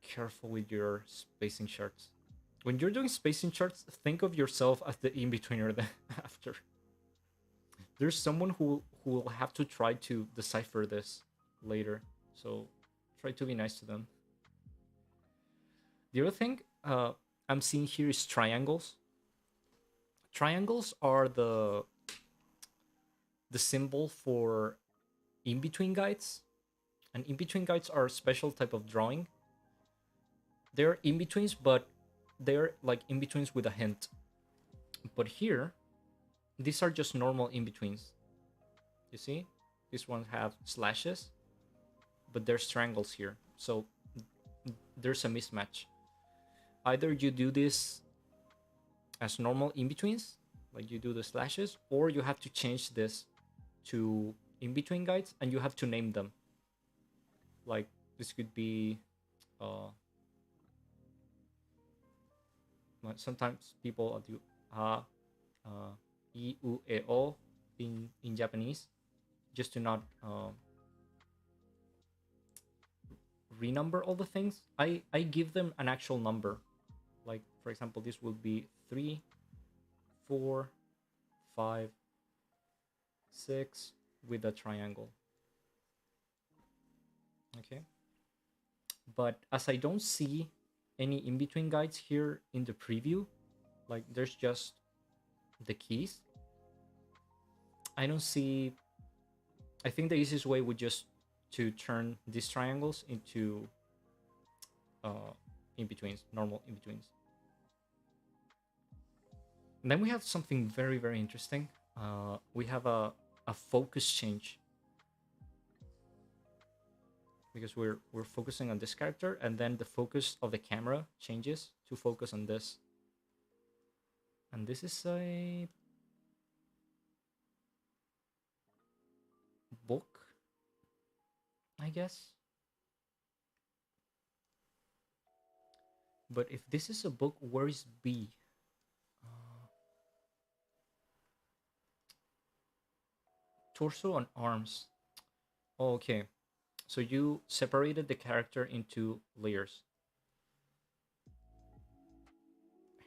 careful with your spacing charts. When you're doing spacing charts, think of yourself as the in-betweener after. There's someone who will have to try to decipher this later, so try to be nice to them. The other thing I'm seeing here is triangles. Triangles are the symbol for in-between guides, and in-between guides are a special type of drawing. They're in-betweens, but they're like in-betweens with a hint. But here, these are just normal in-betweens. You see? These ones have slashes, but there's triangles here. So there's a mismatch. Either you do this as normal in-betweens, like you do the slashes, or you have to change this to in-between guides, and you have to name them. Like this could be sometimes people do I, u, e, o in Japanese, just to not renumber all the things. I give them an actual number. Like, for example, this will be 3, 4, 5, 6 with a triangle. Okay. But as I don't see any in-between guides here in the preview, like there's just the keys, I don't see. I think the easiest way would just to turn these triangles into in-betweens, normal in-betweens. And then we have something very, very interesting. We have a focus change, because we're focusing on this character, and then the focus of the camera changes to focus on this. And this is a book, I guess. But if this is a book, where is B? Torso and arms. Oh, okay. So you separated the character into layers.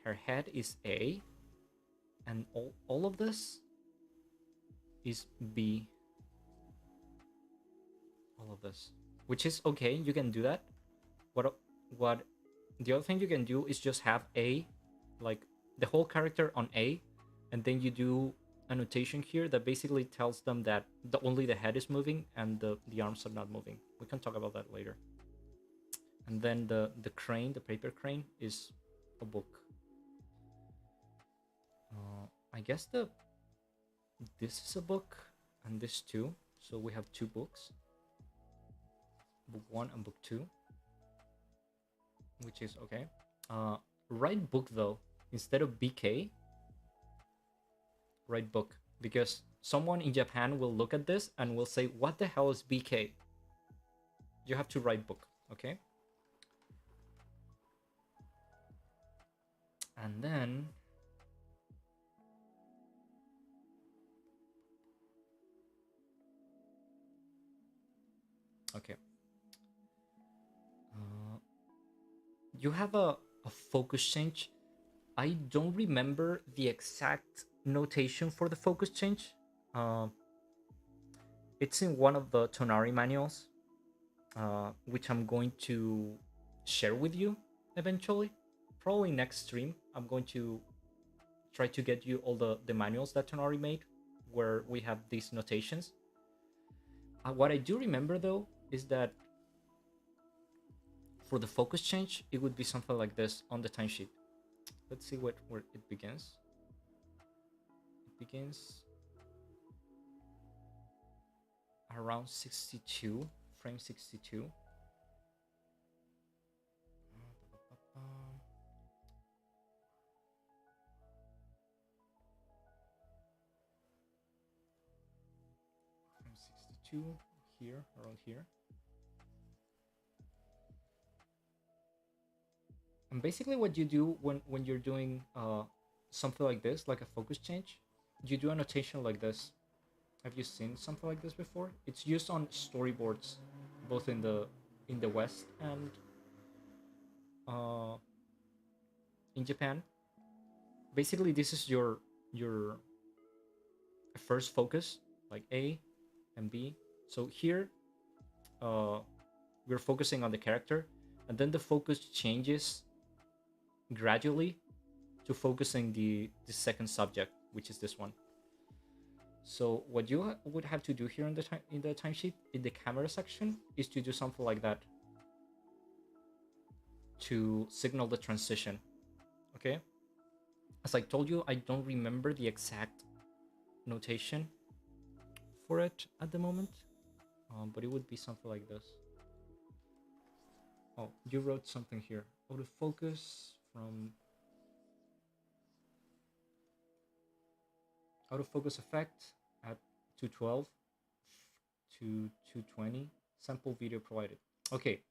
Her head is A, and all of this is B. All of this, which is okay. You can do that. What the other thing you can do is just have A, like the whole character on A, and then you do annotation here that basically tells them that only the head is moving and the arms are not moving. We can talk about that later. And then the crane, the paper crane, is a book. I guess this is a book, and this too. So we have two books, book 1 and book 2, which is okay. Write book though, instead of BK. Write book, because someone in Japan will look at this and will say, "What the hell is BK?" You have to write book, okay? And then okay, you have a focus change. I don't remember the exact notation for the focus change. It's in one of the Tonari manuals, which I'm going to share with you eventually. Probably next stream, I'm going to try to get you all the manuals that Tonari made, where we have these notations. What I do remember though is that for the focus change, it would be something like this on the timesheet. Let's see where it begins. It begins around 62, frame 62. Frame 62 here, around here. And basically what you do when you're doing something like this, like a focus change, you do a notation like this. Have you seen something like this before? It's used on storyboards, both in the West and in Japan. Basically, this is your first focus, like A and B. So here, we're focusing on the character, and then the focus changes gradually to focusing the second subject, which is this one. So what you would have to do here in the timesheet, in the camera section, is to do something like that to signal the transition. Okay, as I told you, I don't remember the exact notation for it at the moment, but it would be something like this. Oh, you wrote something here. Autofocus from autofocus effect at 212 to 220. Sample video provided. Okay.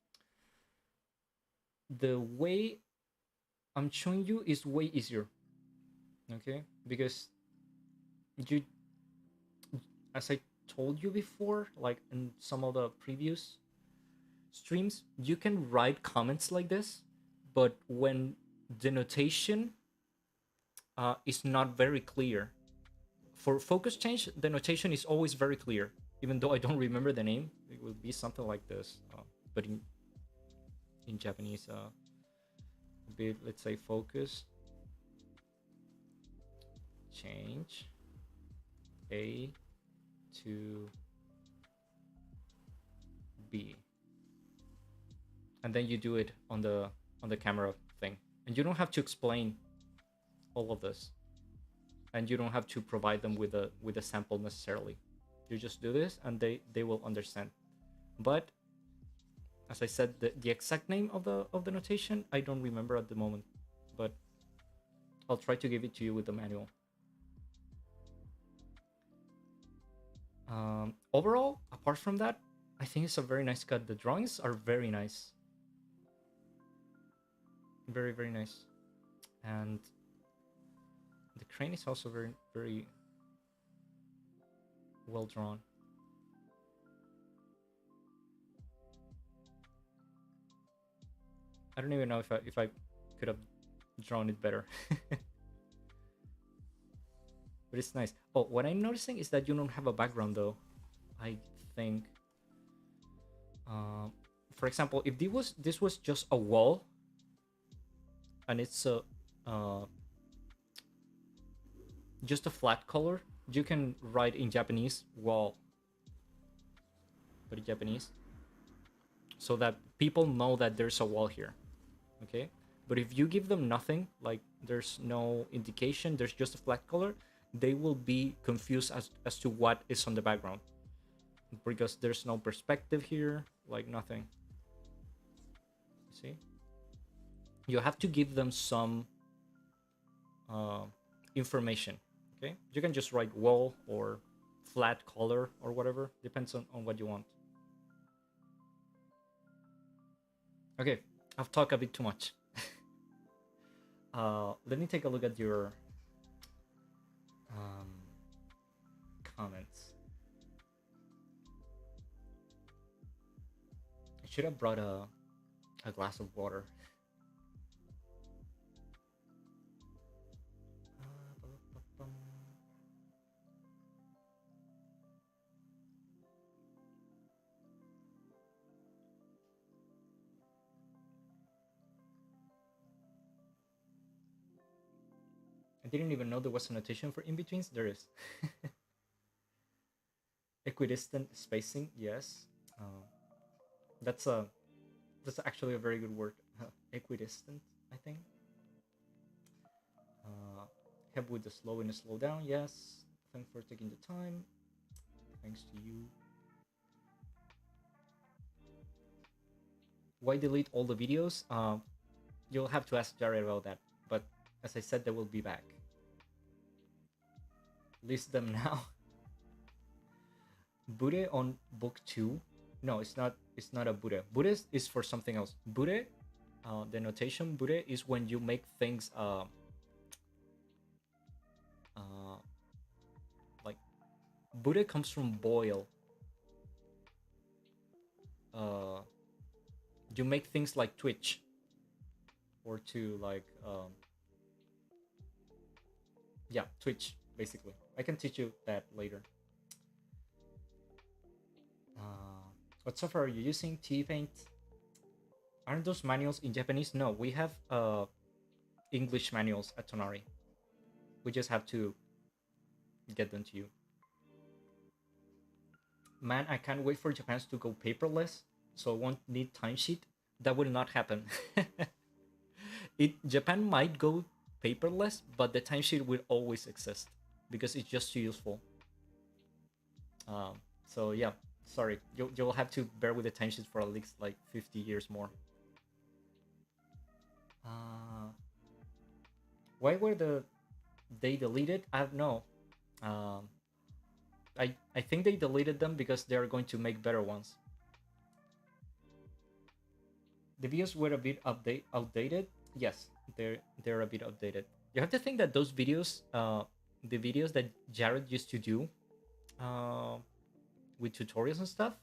The way I'm showing you is way easier. Okay, because you, as I told you before, like in some of the previous streams, you can write comments like this, but when the notation is not very clear, for focus change, the notation is always very clear. Even though I don't remember the name, it will be something like this. But in Japanese, a bit, let's say, focus change A to B, and then you do it on the camera thing, and you don't have to explain all of this, and you don't have to provide them with a sample necessarily. You just do this and they will understand. But as I said, the exact name of the notation I don't remember at the moment, but I'll try to give it to you with the manual. Overall, apart from that, I think it's a very nice cut. The drawings are very nice, very, very nice, and the crane is also very, very well drawn. I don't even know if I could have drawn it better. But it's nice. Oh, what I'm noticing is that you don't have a background though. I think, for example, if this was just a wall, and it's a just a flat color, you can write in Japanese wall, but in Japanese, so that people know that there's a wall here. Okay, but if you give them nothing, like there's no indication, there's just a flat color, they will be confused as to what is on the background, because there's no perspective here, like nothing. See, you have to give them some information. Okay, you can just write wall or flat color or whatever, depends on what you want. Okay, I've talked a bit too much. Let me take a look at your um, comments. I should have brought a glass of water. I didn't even know there was a notation for in-betweens. There is. Equidistant spacing, yes. That's a that's actually a very good word. Equidistant, I think. Help with the slow and the slow down, yes. Thanks for taking the time. Thanks to you. Why delete all the videos? You'll have to ask Jared about that. But as I said, they will be back. List them now. Bude on book 2. No, it's not. It's not a Bude. Bude is for something else. Bude, the notation Bude is when you make things like Bude comes from boil. You make things like Twitch, or to like yeah, Twitch basically. I can teach you that later. What software are you using? T-Paint. Aren't those manuals in Japanese? No, we have English manuals at Tonari. We just have to get them to you. Man, I can't wait for Japan to go paperless, so I won't need timesheet. That will not happen. Japan might go paperless, but the timesheet will always exist because it's just too useful. So yeah, sorry, you'll have to bear with the timesheets for at least like 50 years more. Why were they deleted? I don't know. I think they deleted them because they are going to make better ones. The videos were a bit outdated. Yes, they're a bit outdated. You have to think that those videos, the videos that Jared used to do, with tutorials and stuff,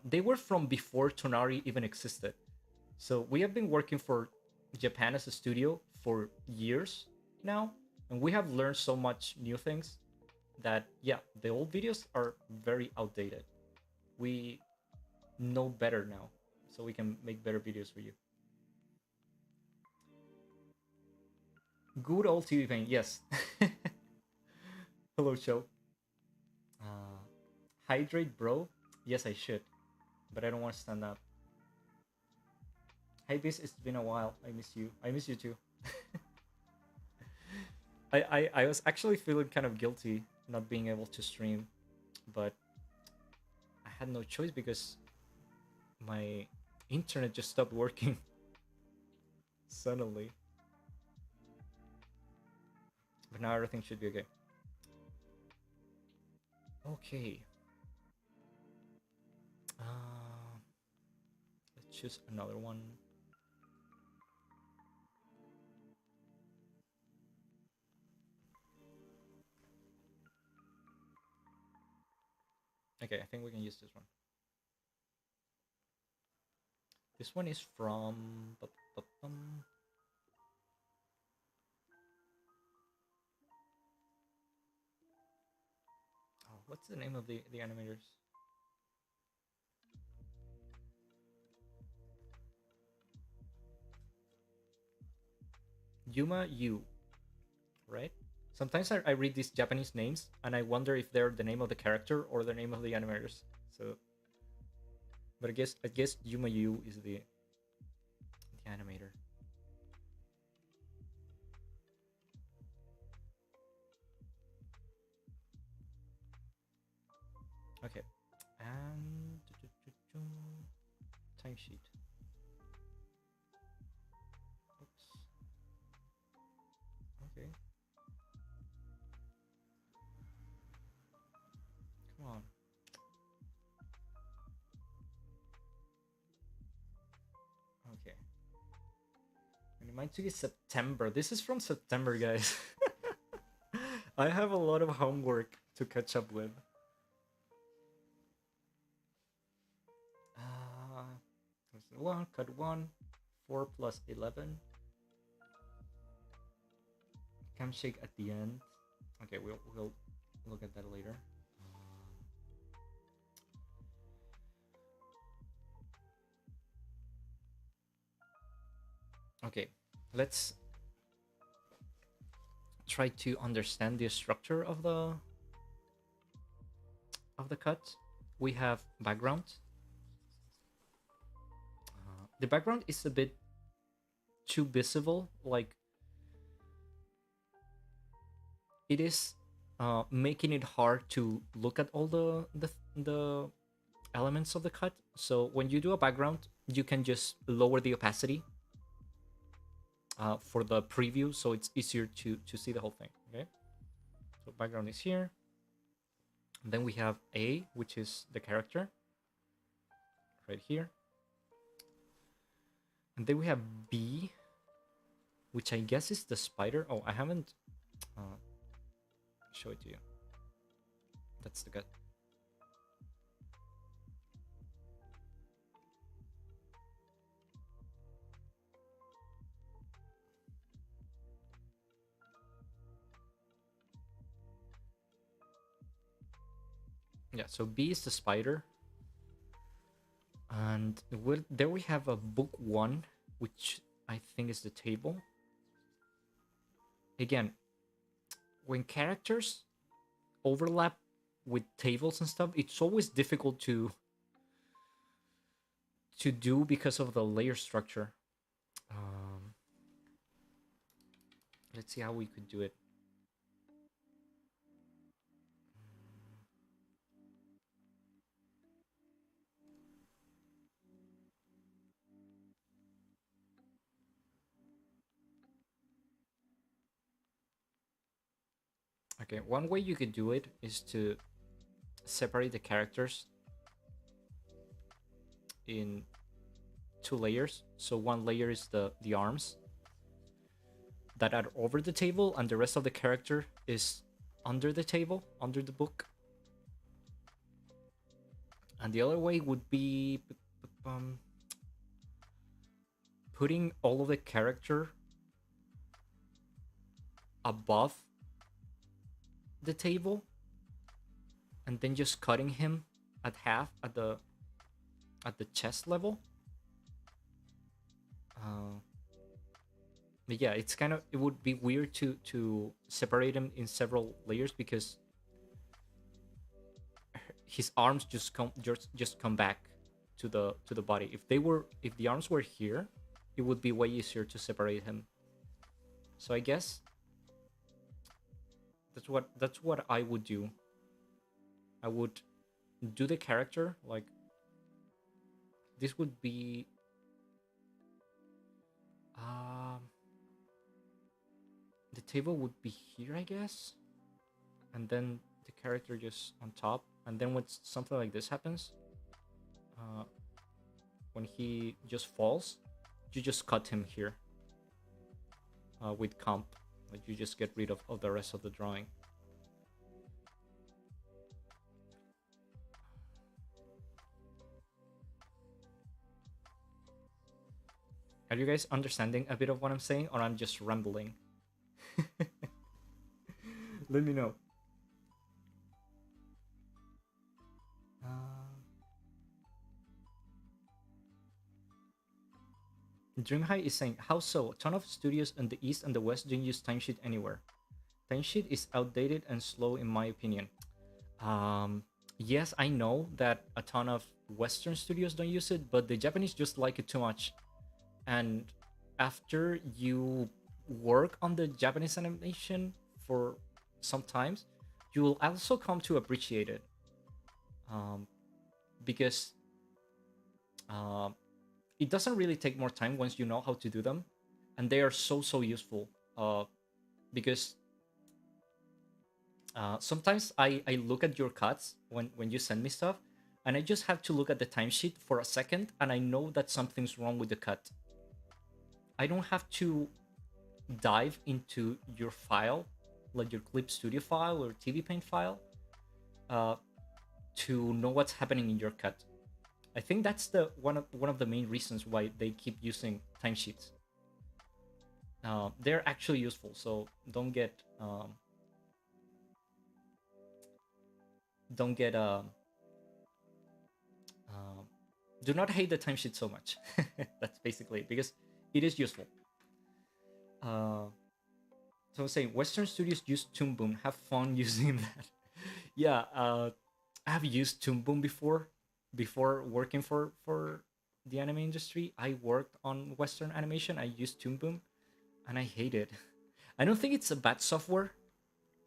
they were from before Tonari even existed. So we have been working for Japan as a studio for years now, and we have learned so much new things that yeah, the old videos are very outdated. We know better now, so we can make better videos for you. Good old TV Paint, yes. Hello, show. Hydrate, bro. Yes, I should, but I don't want to stand up. Hey, Biz, it's been a while. I miss you. I miss you too. I was actually feeling kind of guilty not being able to stream, but I had no choice because my internet just stopped working suddenly. But now everything should be okay. Okay. Let's choose another one. Okay, I think we can use this one. This one is from... Oh, what's the name of the animators? Yuma Yu, right? Sometimes I read these Japanese names and I wonder if they're the name of the character or the name of the animators. So But I guess Yuma Yu is the animator. Okay, and timesheet. Oops. Okay. Come on. Okay. And mine took is September. This is from September, guys. I have a lot of homework to catch up with. One, cut one, 4 plus 11. Camshake at the end. Okay, we'll look at that later. Okay, let's try to understand the structure of the cut. We have background. The background is a bit too visible, like it is making it hard to look at all the elements of the cut. So when you do a background, you can just lower the opacity for the preview, so it's easier to see the whole thing. Okay, so background is here. And then we have A, which is the character right here. And then we have B, which I guess is the spider. Oh, I haven't show it to you. That's the gut. Yeah, so B is the spider. And there we have a book 1, which I think is the table. Again, when characters overlap with tables and stuff, it's always difficult to do because of the layer structure. Let's see how we could do it. Okay, one way you could do it is to separate the characters in 2 layers. So one layer is the arms that are over the table, and the rest of the character is under the table, under the book. And the other way would be putting all of the character above the table, and then just cutting him at half at the chest level. But yeah, it's kind of, it would be weird to separate him in several layers, because his arms just come back to the body. If the arms were here, it would be way easier to separate him. So I guess that's what I would do. I would do the character like this would be the table would be here, I guess, and then the character just on top. And then when something like this happens, when he just falls, you just cut him here with comp. Like, you just get rid of the rest of the drawing. Are you guys understanding a bit of what I'm saying, or I'm just rambling? Let me know. Dream High is saying, how so? A ton of studios in the East and the West don't use timesheet anywhere. Timesheet is outdated and slow in my opinion. yes, I know that a ton of Western studios don't use it, but the Japanese just like it too much. And after you work on the Japanese animation for some times, you will also come to appreciate it, um, because um, it doesn't really take more time once you know how to do them, and they are so useful. Because sometimes I look at your cuts when you send me stuff, and I just have to look at the timesheet for a second, and I know that something's wrong with the cut. I don't have to dive into your file, like your Clip Studio file or TV Paint file, uh, to know what's happening in your cut. I think that's the one of the main reasons why they keep using timesheets. They're actually useful, so don't get um, do not hate the timesheet so much. That's basically it, because it is useful. Uh, so I'm saying Western studios use Toon Boom. Have fun using that. Yeah, I have used Toon Boom before working for the anime industry. I worked on Western animation. I used Toon Boom, and I hate it. I don't think it's a bad software.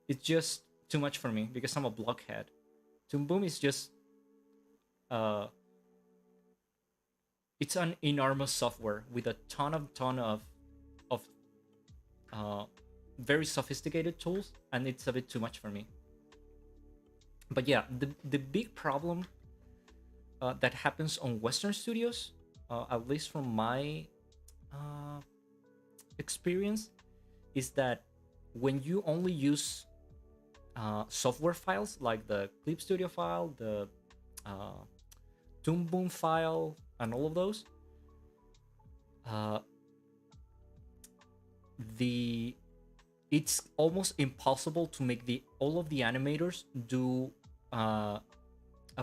It's just too much for me because I'm a blockhead. Toon Boom is just uh, it's an enormous software with a ton of uh, very sophisticated tools, and it's a bit too much for me. But yeah, the big problem that happens on Western studios, at least from my uh, experience, is that when you only use software files like the Clip Studio file, the uh, Toon Boom file, and all of those, uh, the it's almost impossible to make the all of the animators do a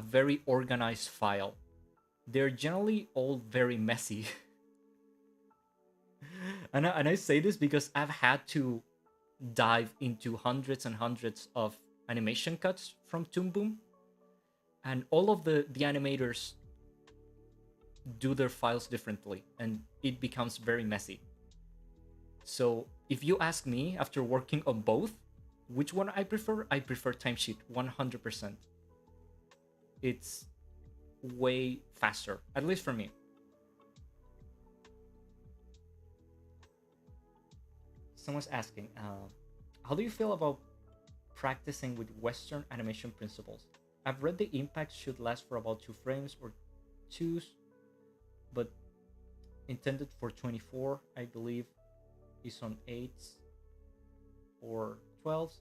very organized file. They're generally all very messy. And I say this because I've had to dive into hundreds and hundreds of animation cuts from Toon Boom, and all of the animators do their files differently, and it becomes very messy. So if you ask me, after working on both, which one I prefer timesheet 100%. It's way faster, at least for me. Someone's asking, how do you feel about practicing with Western animation principles? I've read the impact should last for about 2 frames or twos, but intended for 24, I believe, is on 8s or 12s.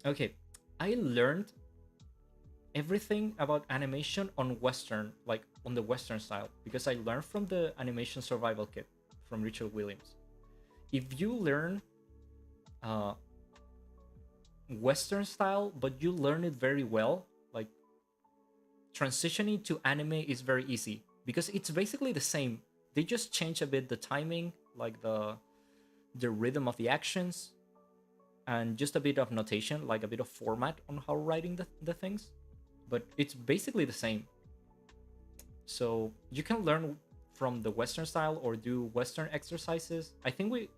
Okay, I learned everything about animation on Western, like on the Western style, because I learned from the Animation Survival Kit from Richard Williams. If you learn uh, Western style, but you learn it very well, like transitioning to anime is very easy because it's basically the same. They just change a bit the timing, like the rhythm of the actions, and just a bit of notation, like a bit of format on how writing the things. But it's basically the same. So you can learn from the Western style or do Western exercises. I think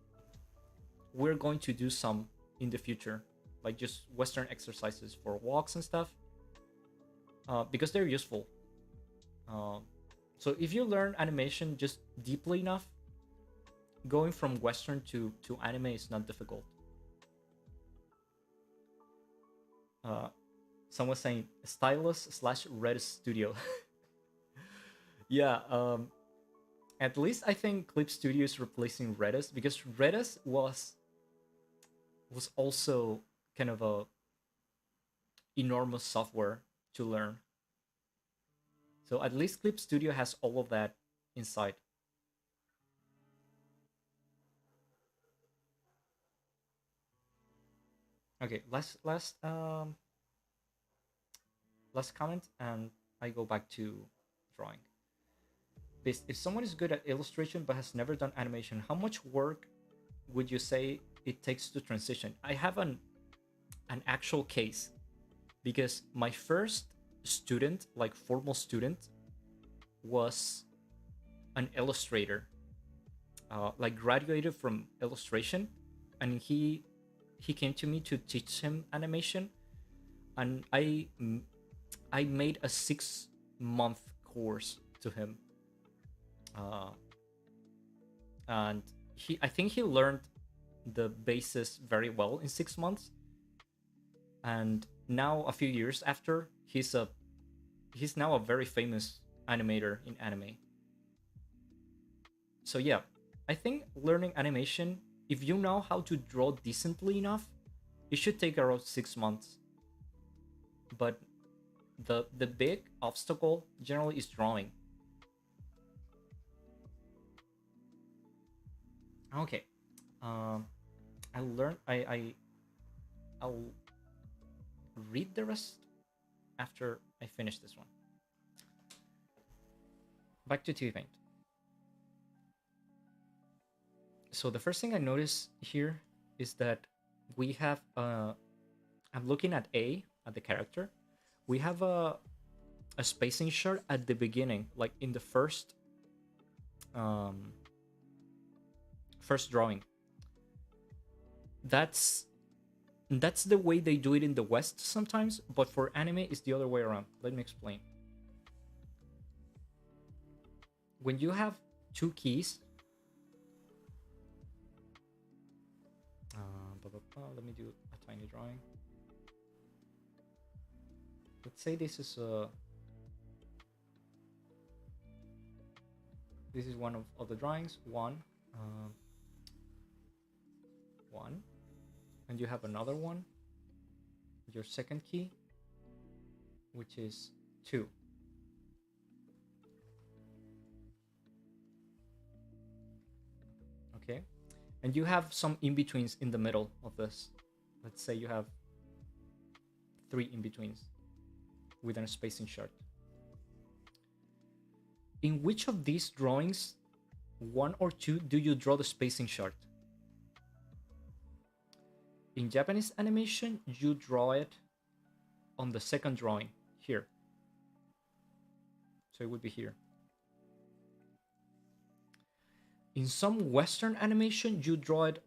we're going to do some in the future, like just Western exercises for walks and stuff, because they're useful. So if you learn animation just deeply enough, going from Western to anime is not difficult. Someone saying stylus slash Redis Studio. Yeah, at least I think Clip Studio is replacing Redis, because Redis was also kind of a enormous software to learn. So at least Clip Studio has all of that inside. Okay, last comment, and I go back to drawing. If someone is good at illustration but has never done animation, how much work would you say it takes to transition? I have an actual case, because my first student, like formal student, was an illustrator, like graduated from illustration, and he came to me to teach him animation, and I made a 6-month course to him, and I think he learned the basis very well in 6 months, and now a few years after, he's now a very famous animator in anime. So yeah, I think learning animation, if you know how to draw decently enough, it should take around 6 months. But the big obstacle generally is drawing. Okay, I learned I'll read the rest after I finish this one. Back to TV Paint. So the first thing I notice here is that we have I'm looking at the character. We have a spacing chart at the beginning, like in the first drawing. That's the way they do it in the West sometimes, but for anime it's the other way around. Let me explain. When you have two keys, let me do a tiny drawing. Let's say this is one of the drawings, one, and you have another one, your second key, which is 2. Okay, and you have some in-betweens in the middle of this. Let's say you have 3 in-betweens within a spacing chart. In which of these drawings, 1 or 2, do you draw the spacing chart? In Japanese animation, you draw it on the second drawing, here. So it would be here. In some Western animation, you draw it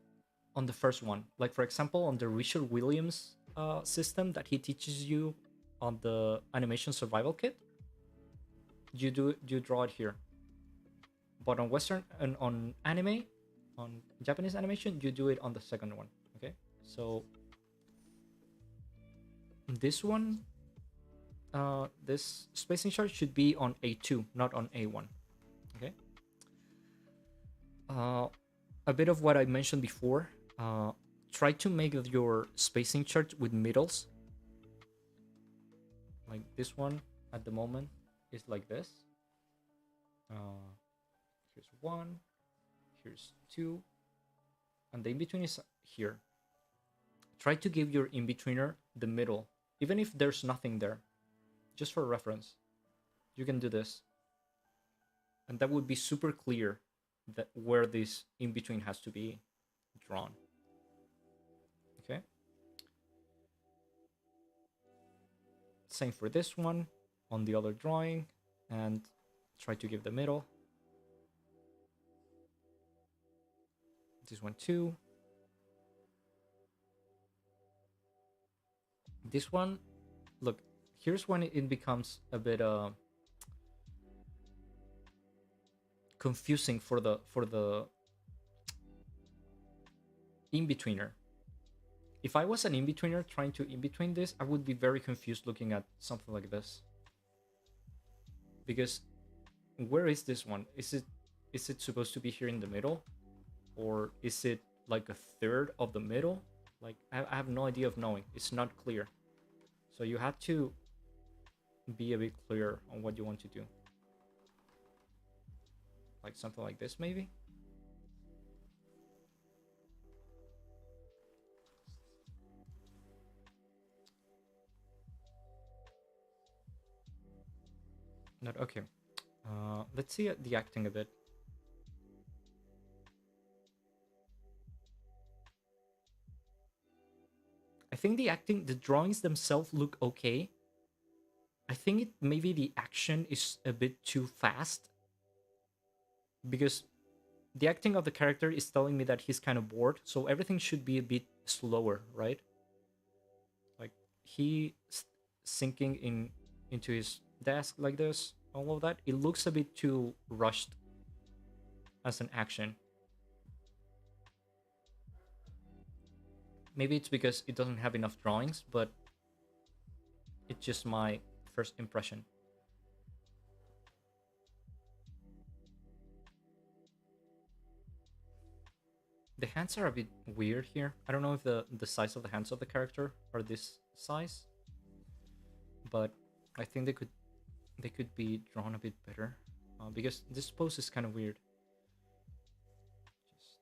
on the first one. Like, for example, on the Richard Williams system that he teaches you on the animation survival kit, you draw it here. But on Western and on anime, on Japanese animation, you do it on the second one. Okay, so this one, this spacing chart should be on A2, not on A1. Okay. A bit of what I mentioned before. Try to make your spacing chart with middles. Like this one at the moment is like this. Here's 1, here's 2, and the in-between is here. Try to give your in-betweener the middle, even if there's nothing there. Just for reference, you can do this. And that would be super clear that where this in-between has to be drawn. Okay. Same for this one on the other drawing, and try to give the middle. This one too. This one, look, here's when it becomes a bit confusing for the in-betweener. If I was an in-betweener trying to in-between this, I would be very confused looking at something like this. Because where is this one? Is it supposed to be here in the middle? Or is it like a third of the middle? Like, I have no idea of knowing. It's not clear. So you have to be a bit clear on what you want to do. Like something like this, maybe? Not okay. Let's see the acting a bit. I think the drawings themselves look okay. I think maybe the action is a bit too fast, because the acting of the character is telling me that he's kind of bored, so everything should be a bit slower, right? Like he sinking into his desk like this, all of that. It looks a bit too rushed as an action. Maybe it's because it doesn't have enough drawings, but it's just my first impression. The hands are a bit weird here. I don't know if the size of the hands of the character are this size, but I think they could be drawn a bit better, because this pose is kind of weird. Just...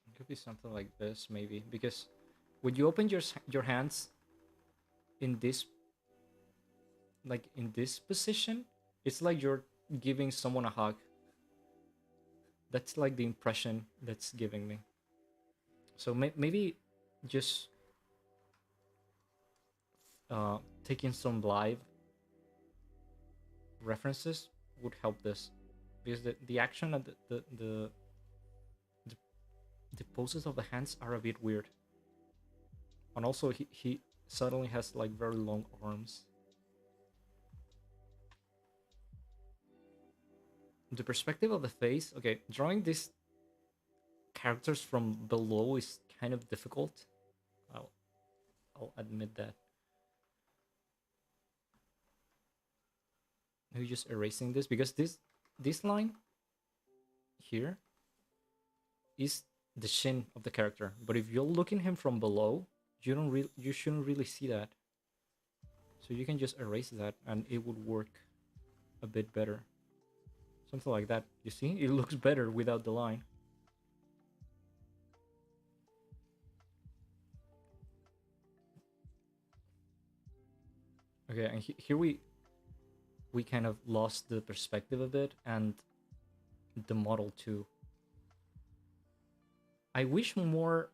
It could be something like this, maybe, because when you open your hands in this, like in this position, it's like you're giving someone a hug. That's like the impression that's giving me. So maybe just taking some live references would help this, because the action and the poses of the hands are a bit weird, and also he suddenly has like very long arms. The perspective of the face, okay, drawing these characters from below is kind of difficult. I'll, I'll admit that. Maybe just erasing this, because this line here is the shin of the character, but if you're looking him from below, you shouldn't really see that. So you can just erase that and it would work a bit better. Something like that. You see, it looks better without the line. Okay, and here we kind of lost the perspective a bit, and the model too. I wish more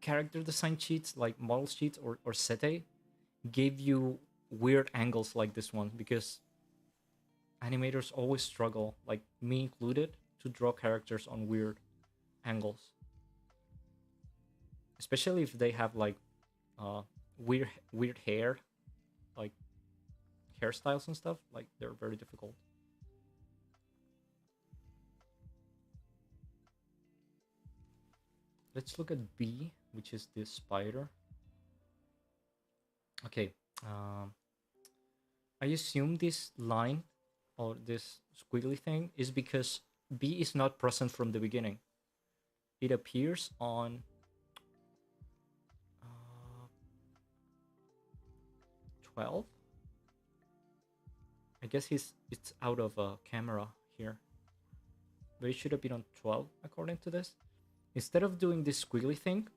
character design sheets, like model sheets or sete, gave you weird angles like this one, because animators always struggle, like me included, to draw characters on weird angles, especially if they have like weird hair, like hairstyles and stuff. Like they're very difficult. Let's look at B, which is this spider. Okay, I assume this line or this squiggly thing is because B is not present from the beginning. It appears on 12. I guess it's out of camera here, but it should have been on 12 according to this. Instead of doing this squiggly thing,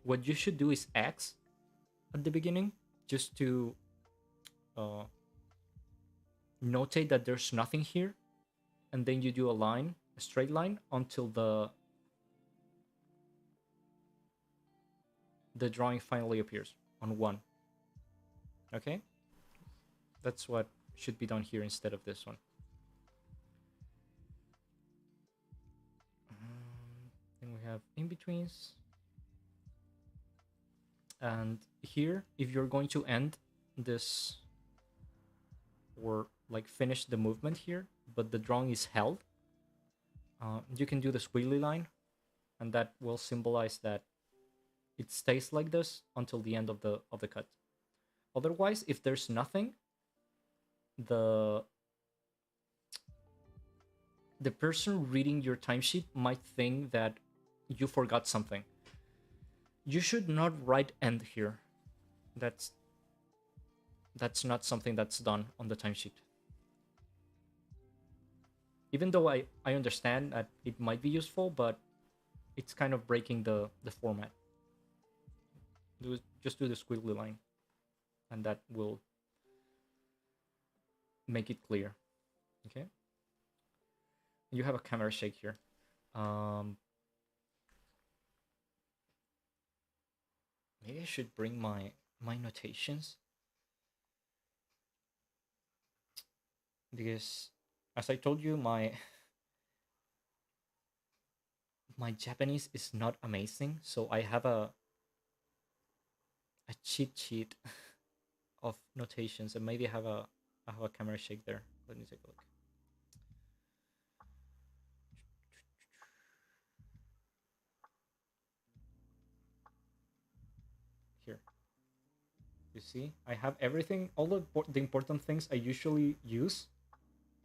what you should do is X at the beginning, just to notate that there's nothing here, and then you do a straight line until the drawing finally appears on 1. Okay, that's what should be done here instead of this one. Then we have in-betweens, and here, if you're going to end this or like finish the movement here, but the drawing is held, you can do the squiggly line, and that will symbolize that it stays like this until the end of the cut. Otherwise, if there's nothing, the person reading your timesheet might think that you forgot something. You should not write end here. That's not something that's done on the timesheet. Even though I understand that it might be useful, but it's kind of breaking the format. Just do the squiggly line, and that will make it clear. Okay. You have a camera shake here. Maybe I should bring my notations, because as I told you, my Japanese is not amazing, so I have a cheat sheet of notations, and maybe I have a camera shake there. Let me take a look. Here, you see, I have everything. All the important things I usually use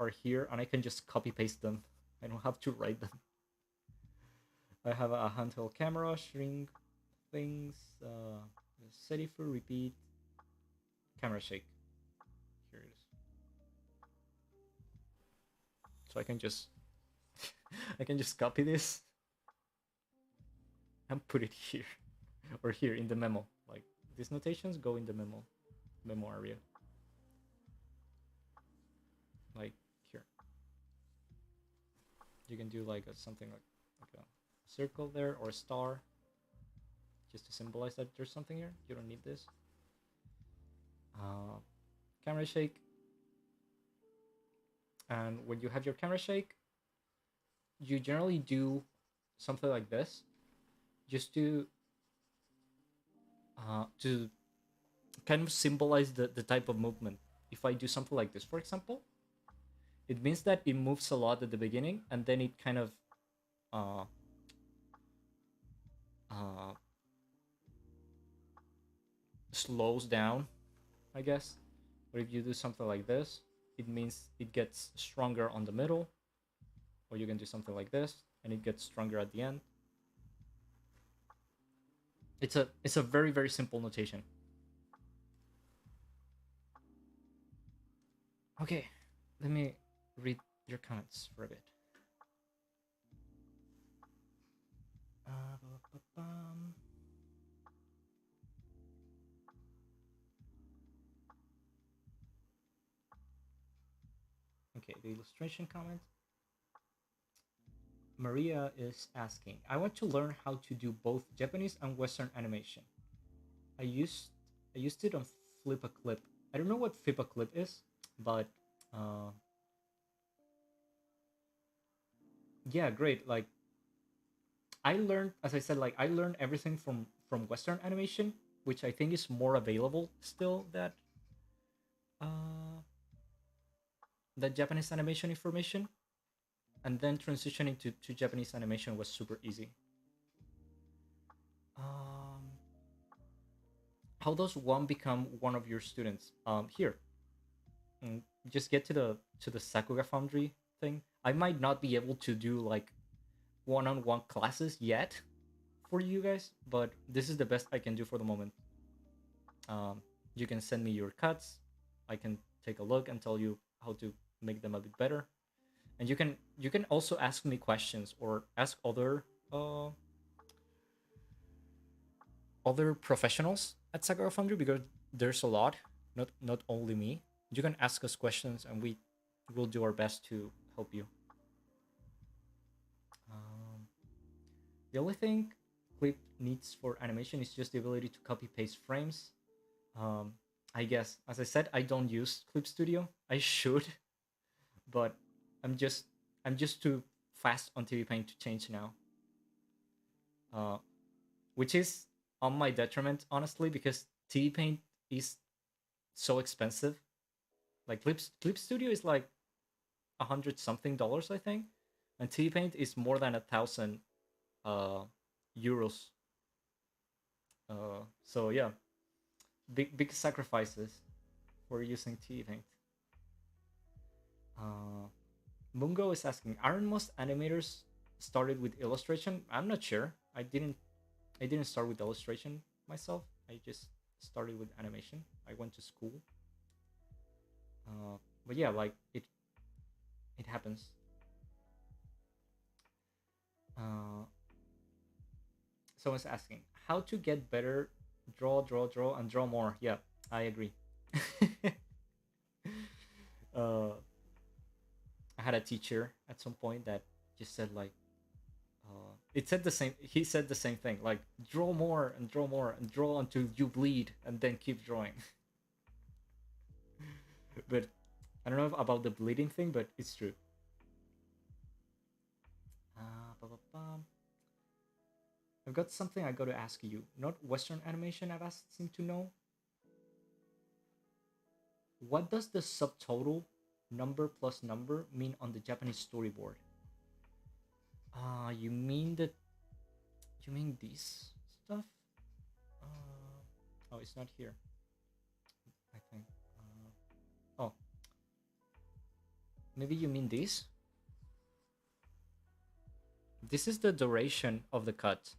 are here, and I can just copy paste them. I don't have to write them. I have a handheld camera, shrink things, set it for repeat, camera shake. Here it is. So I can just I can just copy this and put it here or here in the memo. Like these notations go in the memo area. Like here. You can do like something like a circle there or a star, just to symbolize that there's something here. You don't need this. Camera shake. And when you have your camera shake, you generally do something like this, just to kind of symbolize the type of movement. If I do something like this, for example, it means that it moves a lot at the beginning, and then it kind of slows down, I guess. But if you do something like this, it means it gets stronger on the middle. Or you can do something like this, and it gets stronger at the end. It's a very, very simple notation. Okay, let me read your comments for a bit. Okay, the illustration comment. Maria is asking, I want to learn how to do both Japanese and Western animation. I used it on Flip a Clip. I don't know what Flip a Clip is, but yeah, great. Like I learned, as I said, like I learned everything from Western animation, which I think is more available still uh that Japanese animation information. And then transitioning to Japanese animation was super easy. How does one become one of your students? Here, just get to the Sakuga Foundry thing. I might not be able to do like one-on-one classes yet for you guys, but this is the best I can do for the moment. You can send me your cuts. I can take a look and tell you how to make them a bit better. And you can also ask me questions or ask other professionals at Sakuga Foundry, because there's a lot, not only me. You can ask us questions, and we will do our best to help you. The only thing Clip needs for animation is just the ability to copy paste frames. I guess, as I said, I don't use Clip Studio. I should, but I'm just too fast on TV Paint to change now. Which is on my detriment, honestly, because TV Paint is so expensive. Like Clip Studio is like $100 something, I think, and TV Paint is more than 1,000 euros. So yeah, big sacrifices for using TV Paint. Mungo is asking, aren't most animators started with illustration? I'm not sure. I didn't start with illustration myself. I just started with animation. I went to school. But yeah, like it happens. someone's asking how to get better. Draw, and draw more. Yeah, I agree. uh, I had a teacher at some point that just said like, it said the same. He said the same thing, like draw more and draw more and draw until you bleed, and then keep drawing. But I don't know about the bleeding thing, but it's true. I've got something I got to ask you. Not Western animation. I've asked him to know. What does the subtotal number plus number mean on the Japanese storyboard? You mean that? You mean this stuff? Oh, it's not here. I think. Oh, maybe you mean this? This is the duration of the cut.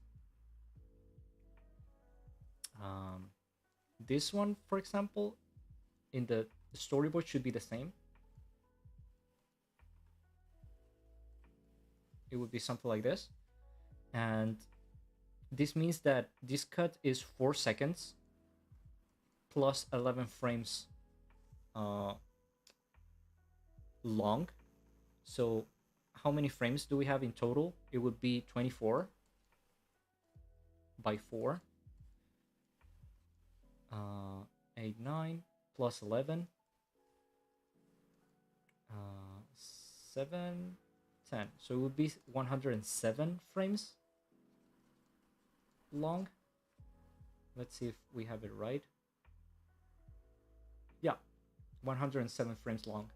This one, for example, in the storyboard should be the same. It would be something like this. And this means that this cut is 4 seconds plus 11 frames long. So how many frames do we have in total? It would be 24 by 4. 8, 9 plus 11. 7, 10. So it would be 107 frames long. Let's see if we have it right. Yeah, 107 frames long.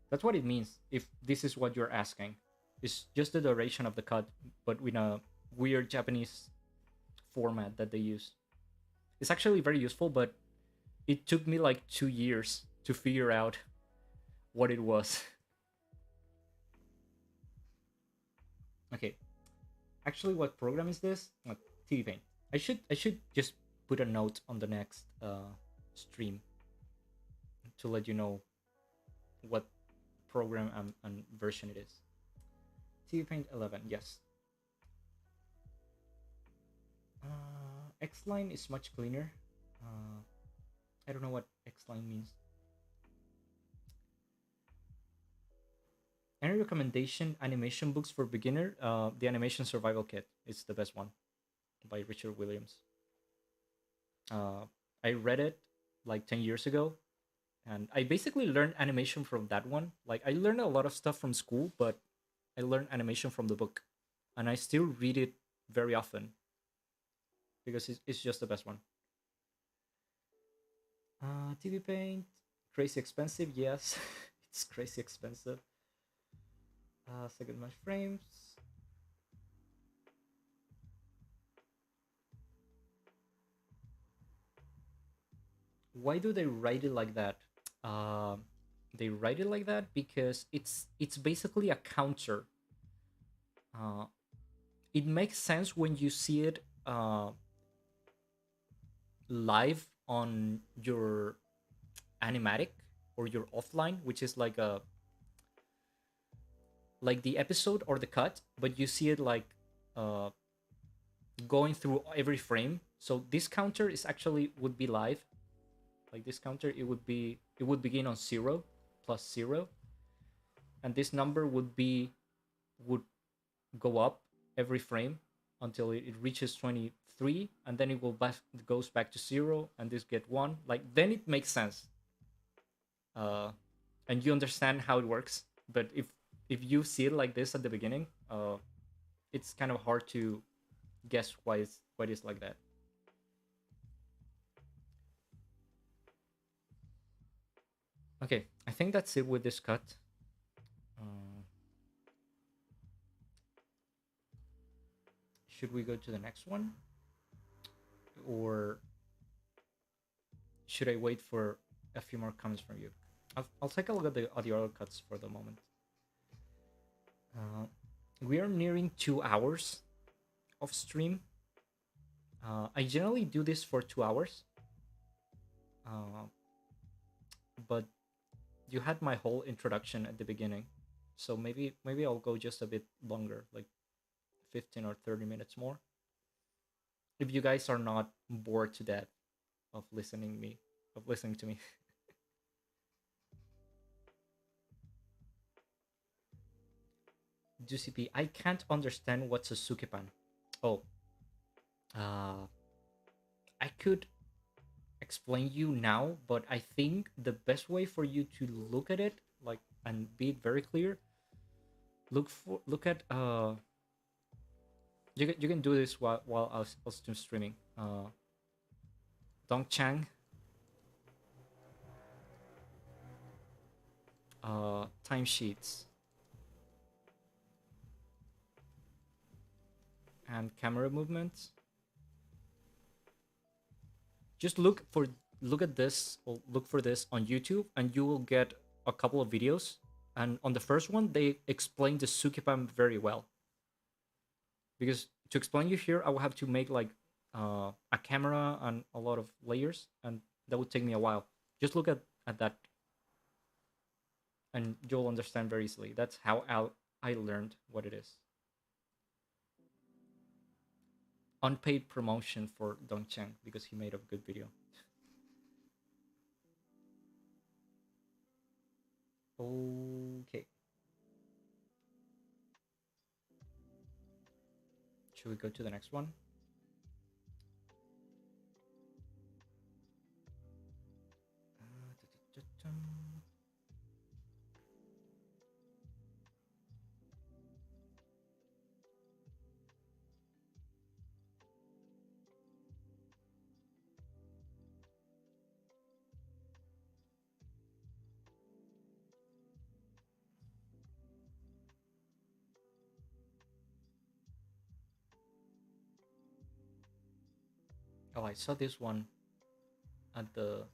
That's what it means if this is what you're asking. It's just the duration of the cut, but in a weird Japanese format that they use. It's actually very useful, but it took me like 2 years to figure out what it was. Okay, actually, what program is this? TV Paint. I should just put a note on the next stream to let you know what program and version it is. TV Paint 11, yes. X-Line is much cleaner. I don't know what X-Line means. Any recommendation animation books for beginner? The Animation Survival Kit is the best one by Richard Williams. I read it like 10 years ago, and I basically learned animation from that one. Like, I learned a lot of stuff from school, but I learned animation from the book, and I still read it very often because it's just the best one. TV Paint, crazy expensive. Yes, it's crazy expensive. Second match frames. Why do they write it like that? They write it like that because it's basically a counter. It makes sense when you see it live on your animatic or your offline, which is like the episode or the cut, but you see it like going through every frame. So this counter is actually would be live. Like this counter, it would begin on 0 plus 0, and this number would go up every frame until it reaches 23, and then it goes back to 0, and this get 1. Like, then it makes sense, and you understand how it works. But if you see it like this at the beginning, it's kind of hard to guess why it's like that. Okay, I think that's it with this cut. Should we go to the next one? Or should I wait for a few more comments from you? I'll take a look at the other cuts for the moment. We are nearing 2 hours of stream. I generally do this for 2 hours. But you had my whole introduction at the beginning, so maybe I'll go just a bit longer, like 15 or 30 minutes more. if you guys are not bored to death of listening to me. GCP, I can't understand what's a sukepan. Oh, uh, I could explain you now, but I think the best way for you to look at it, like, and be very clear, look at you can do this while I was streaming. Dongchang, timesheets, and camera movements. Just look at this, or look for this on YouTube, and you will get a couple of videos. And on the first one, they explain the Sukipam very well. Because to explain you here, I will have to make like a camera and a lot of layers, and that would take me a while. Just look at that, and you'll understand very easily. That's how I learned what it is. Unpaid promotion for Dongcheng because he made a good video. Okay. Should we go to the next one? Oh, I saw this one at the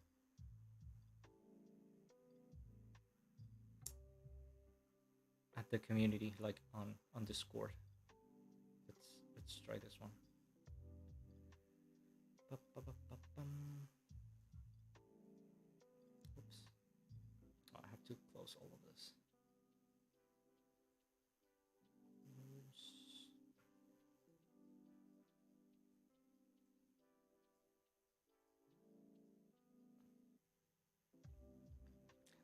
community, like on Discord. Let's try this one. Oops. Oh, I have to close all of this.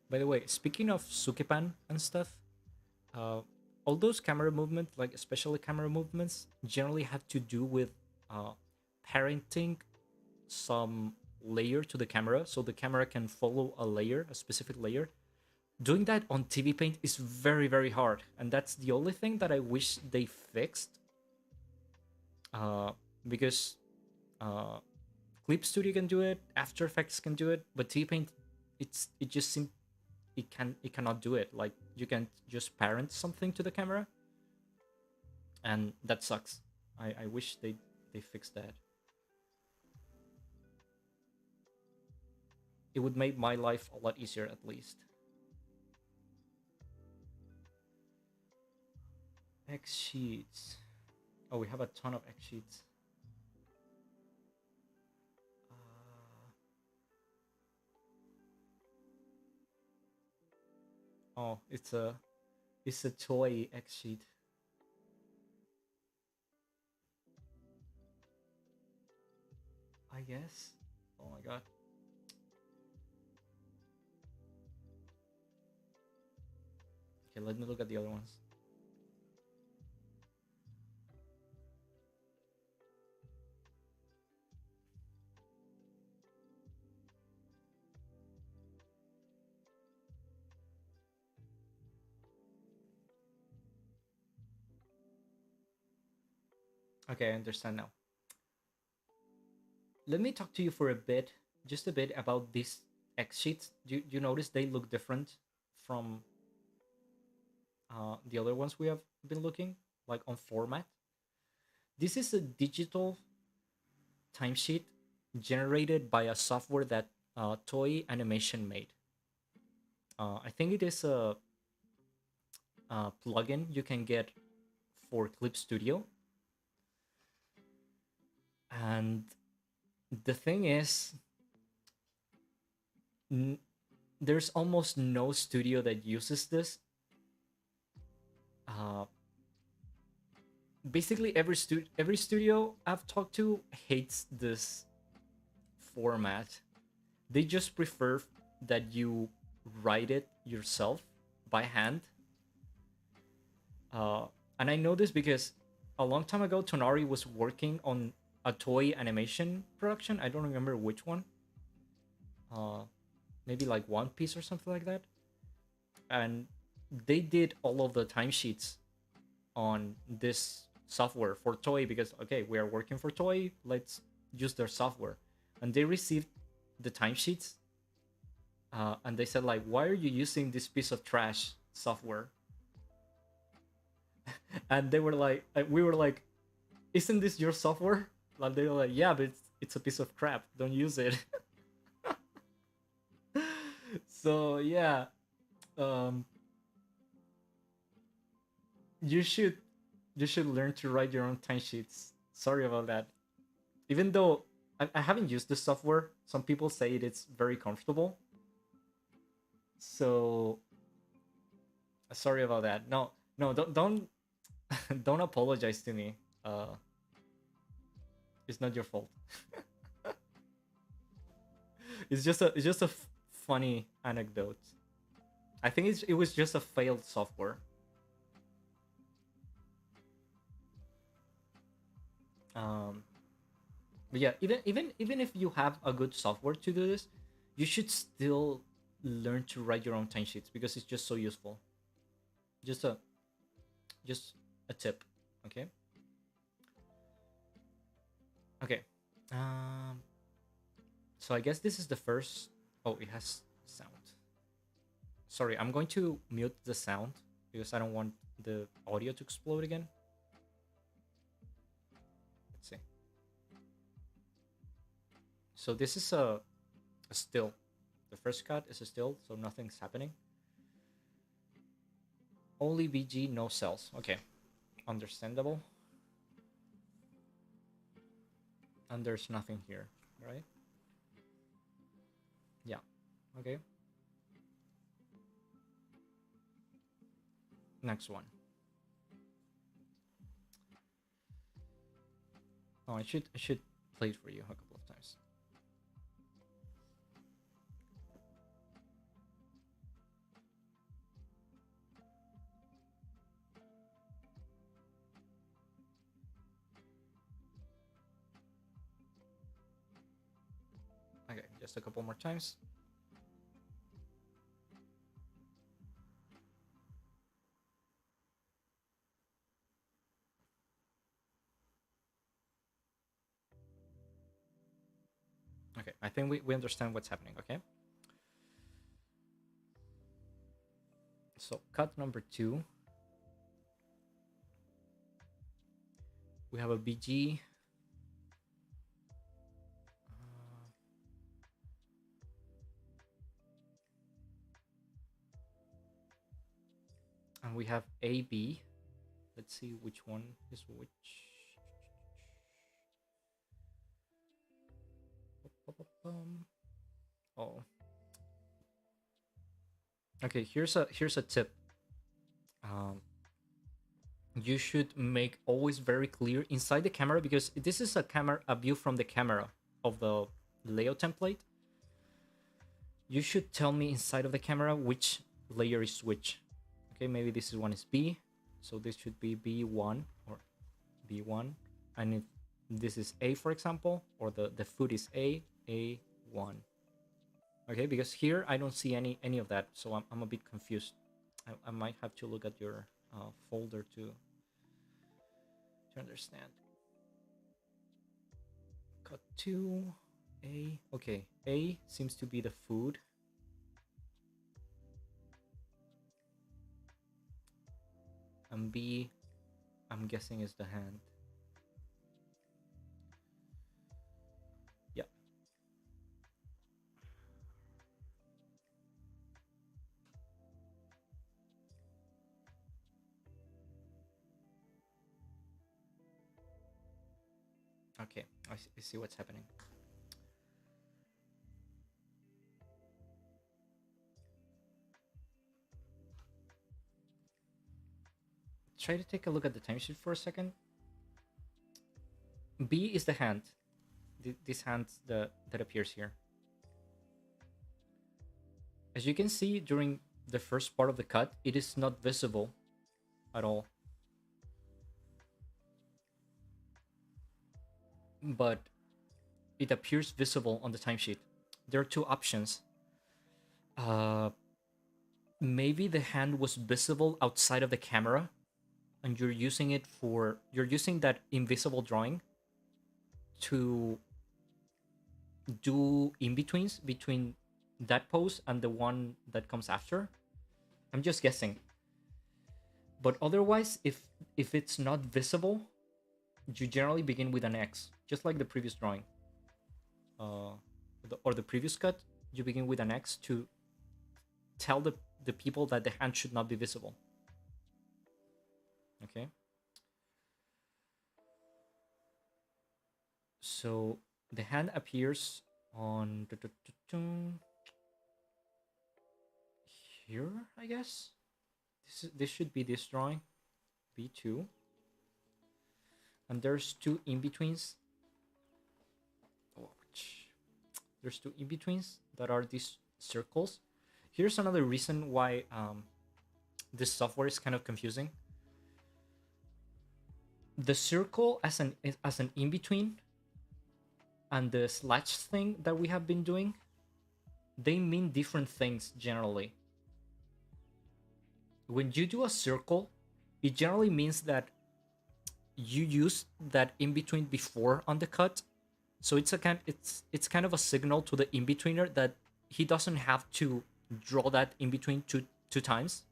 By the way, speaking of Sukepan and stuff, all those camera movements, like especially camera movements, generally have to do with parenting some layer to the camera, so the camera can follow a layer, a specific layer. Doing that on TV Paint is very hard, and that's the only thing that I wish they fixed. Because Clip Studio can do it, After Effects can do it, but TV Paint, it just seems it cannot do it. Like, you can just parent something to the camera, and that sucks. I wish they fixed that. It would make my life a lot easier, at least. X sheets. Oh, we have a ton of X sheets. Oh, it's a toy X sheet. I guess. Oh my god. Okay, let me look at the other ones. Okay, I understand now. Let me talk to you for a bit, just a bit, about these X sheets. You notice they look different from the other ones we have been looking, like on format. This is a digital timesheet generated by a software that Toy Animation made. I think it is a plugin you can get for Clip Studio. And the thing is, there's almost no studio that uses this. basically every studio I've talked to hates this format. They just prefer that you write it yourself by hand. And I know this because a long time ago, Tonari was working on a toy animation production. I don't remember which one. Uh, Maybe like One Piece or something like that. And they did all of the timesheets on this software for toy because okay, we are working for toy. Let's use their software. And they received the timesheets, and they said like, "Why are you using this piece of trash software?" And they were like, "We were like, isn't this your software?" And they were like, "Yeah, but it's a piece of crap. Don't use it." So yeah, um, you should learn to write your own timesheets. Sorry about that. Even though I haven't used this software, some people say it's very comfortable. So sorry about that. No, no, don't don't apologize to me. Uh, it's not your fault. It's just a funny anecdote. I think it was just a failed software. Um, but yeah, even if you have a good software to do this, you should still learn to write your own timesheets because it's just so useful. Just a just a tip, okay? Okay. Um, so I guess this is the first. Oh, it has sound. Sorry, I'm going to mute the sound because I don't want the audio to explode again. Let's see. So this is a still. The first cut is a still, so nothing's happening. Only BG, no cells. Okay, understandable. And there's nothing here, right? Yeah. Okay. Next one. Oh, I should play it for you a couple of times. Okay, just a couple more times. Okay, I think we understand what's happening, okay? So cut number 2. We have a BG. And we have AB. Let's see which one is which. Oh. Okay, here's a tip. Um, you should make always very clear inside the camera because this is a view from the camera of the layout template. You should tell me inside of the camera which layer is which. Okay, maybe this one is B, so this should be B1 or B1, and if this is A, for example, or the foot is A1. Okay, because here I don't see any of that, so I'm a bit confused. I might have to look at your folder to understand. Cut 2, A. Okay, A seems to be the food. And B, I'm guessing is the hand. Yeah. Okay, I see what's happening. Try to take a look at the timesheet for a second. B is the hand. This hand that appears here. As you can see during the first part of the cut, it is not visible at all. But it appears visible on the timesheet. There are two options. Maybe the hand was visible outside of the camera and you're using that invisible drawing to do in-betweens between that pose and the one that comes after. I'm just guessing. But otherwise, if it's not visible, you generally begin with an X, just like the previous drawing. Or the previous cut, you begin with an X to tell the people that the hand should not be visible. Okay. So the hand appears on here, I guess. This should be this drawing, B2. And there's two in-betweens. There's two in-betweens that are these circles. Here's another reason why this software is kind of confusing. The circle as an in-between and the slash thing that we have been doing, they mean different things generally. When you do a circle, it generally means that you use that in-between before on the cut. So it's kind of a signal to the in-betweener that he doesn't have to draw that in-between two times.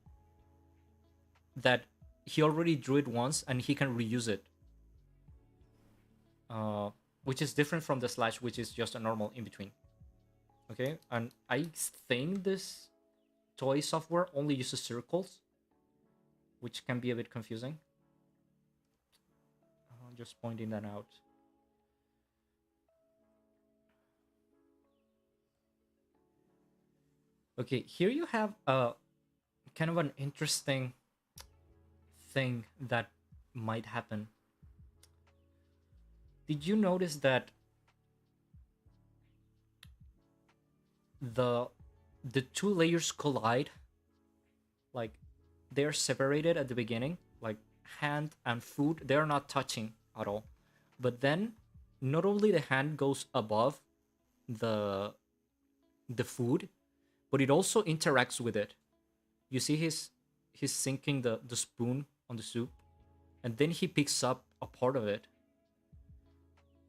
That he already drew it once and he can reuse it. Which is different from the slash, which is just a normal in-between. Okay, and I think this toy software only uses circles, which can be a bit confusing. Just pointing that out. Okay, here you have a kind of an interesting thing that might happen. Did you notice that the two layers collide? Like they're separated at the beginning, like hand and food, they're not touching at all. But then not only the hand goes above the food, but it also interacts with it. You see he's sinking the spoon on the soup, and then he picks up a part of it.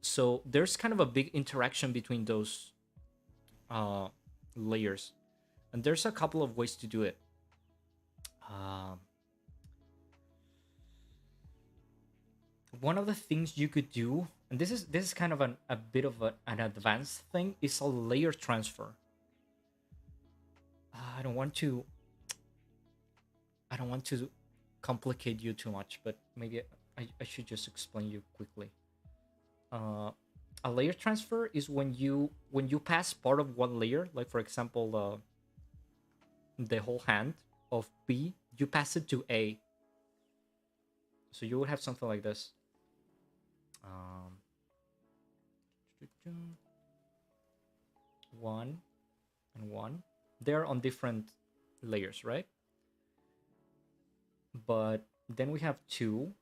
So there's kind of a big interaction between those layers. And there's a couple of ways to do it. One of the things you could do, and this is kind of a bit of an advanced thing, is a layer transfer. I don't want to complicate you too much, but maybe I should just explain you quickly. A layer transfer is when you pass part of one layer, like for example the whole hand of B, you pass it to A. So you would have something like this. One and one. They're on different layers, right? But then we have two,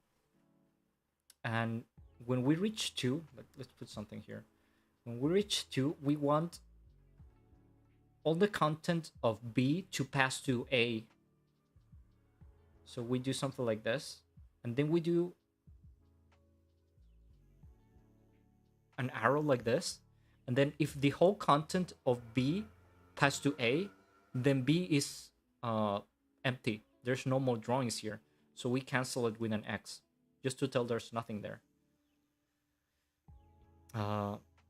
and when we reach two, let's put something here. When we reach two, we want all the content of B to pass to A. So we do something like this, and then we do an arrow like this, and then if the whole content of B pass to A, then B is empty. There's no more drawings here, so we cancel it with an X, just to tell there's nothing there.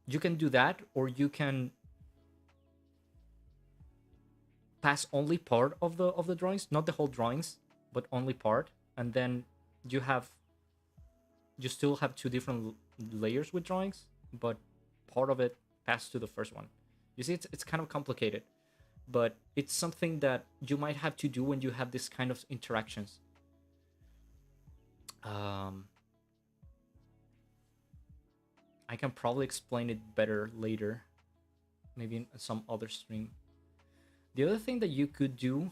You can do that, or you can pass only part of the drawings, not the whole drawings, but only part, and then you still have two different layers with drawings, but part of it passed to the first one. You see, it's kind of complicated, but it's something that you might have to do when you have this kind of interactions. I can probably explain it better later, maybe in some other stream. The other thing that you could do,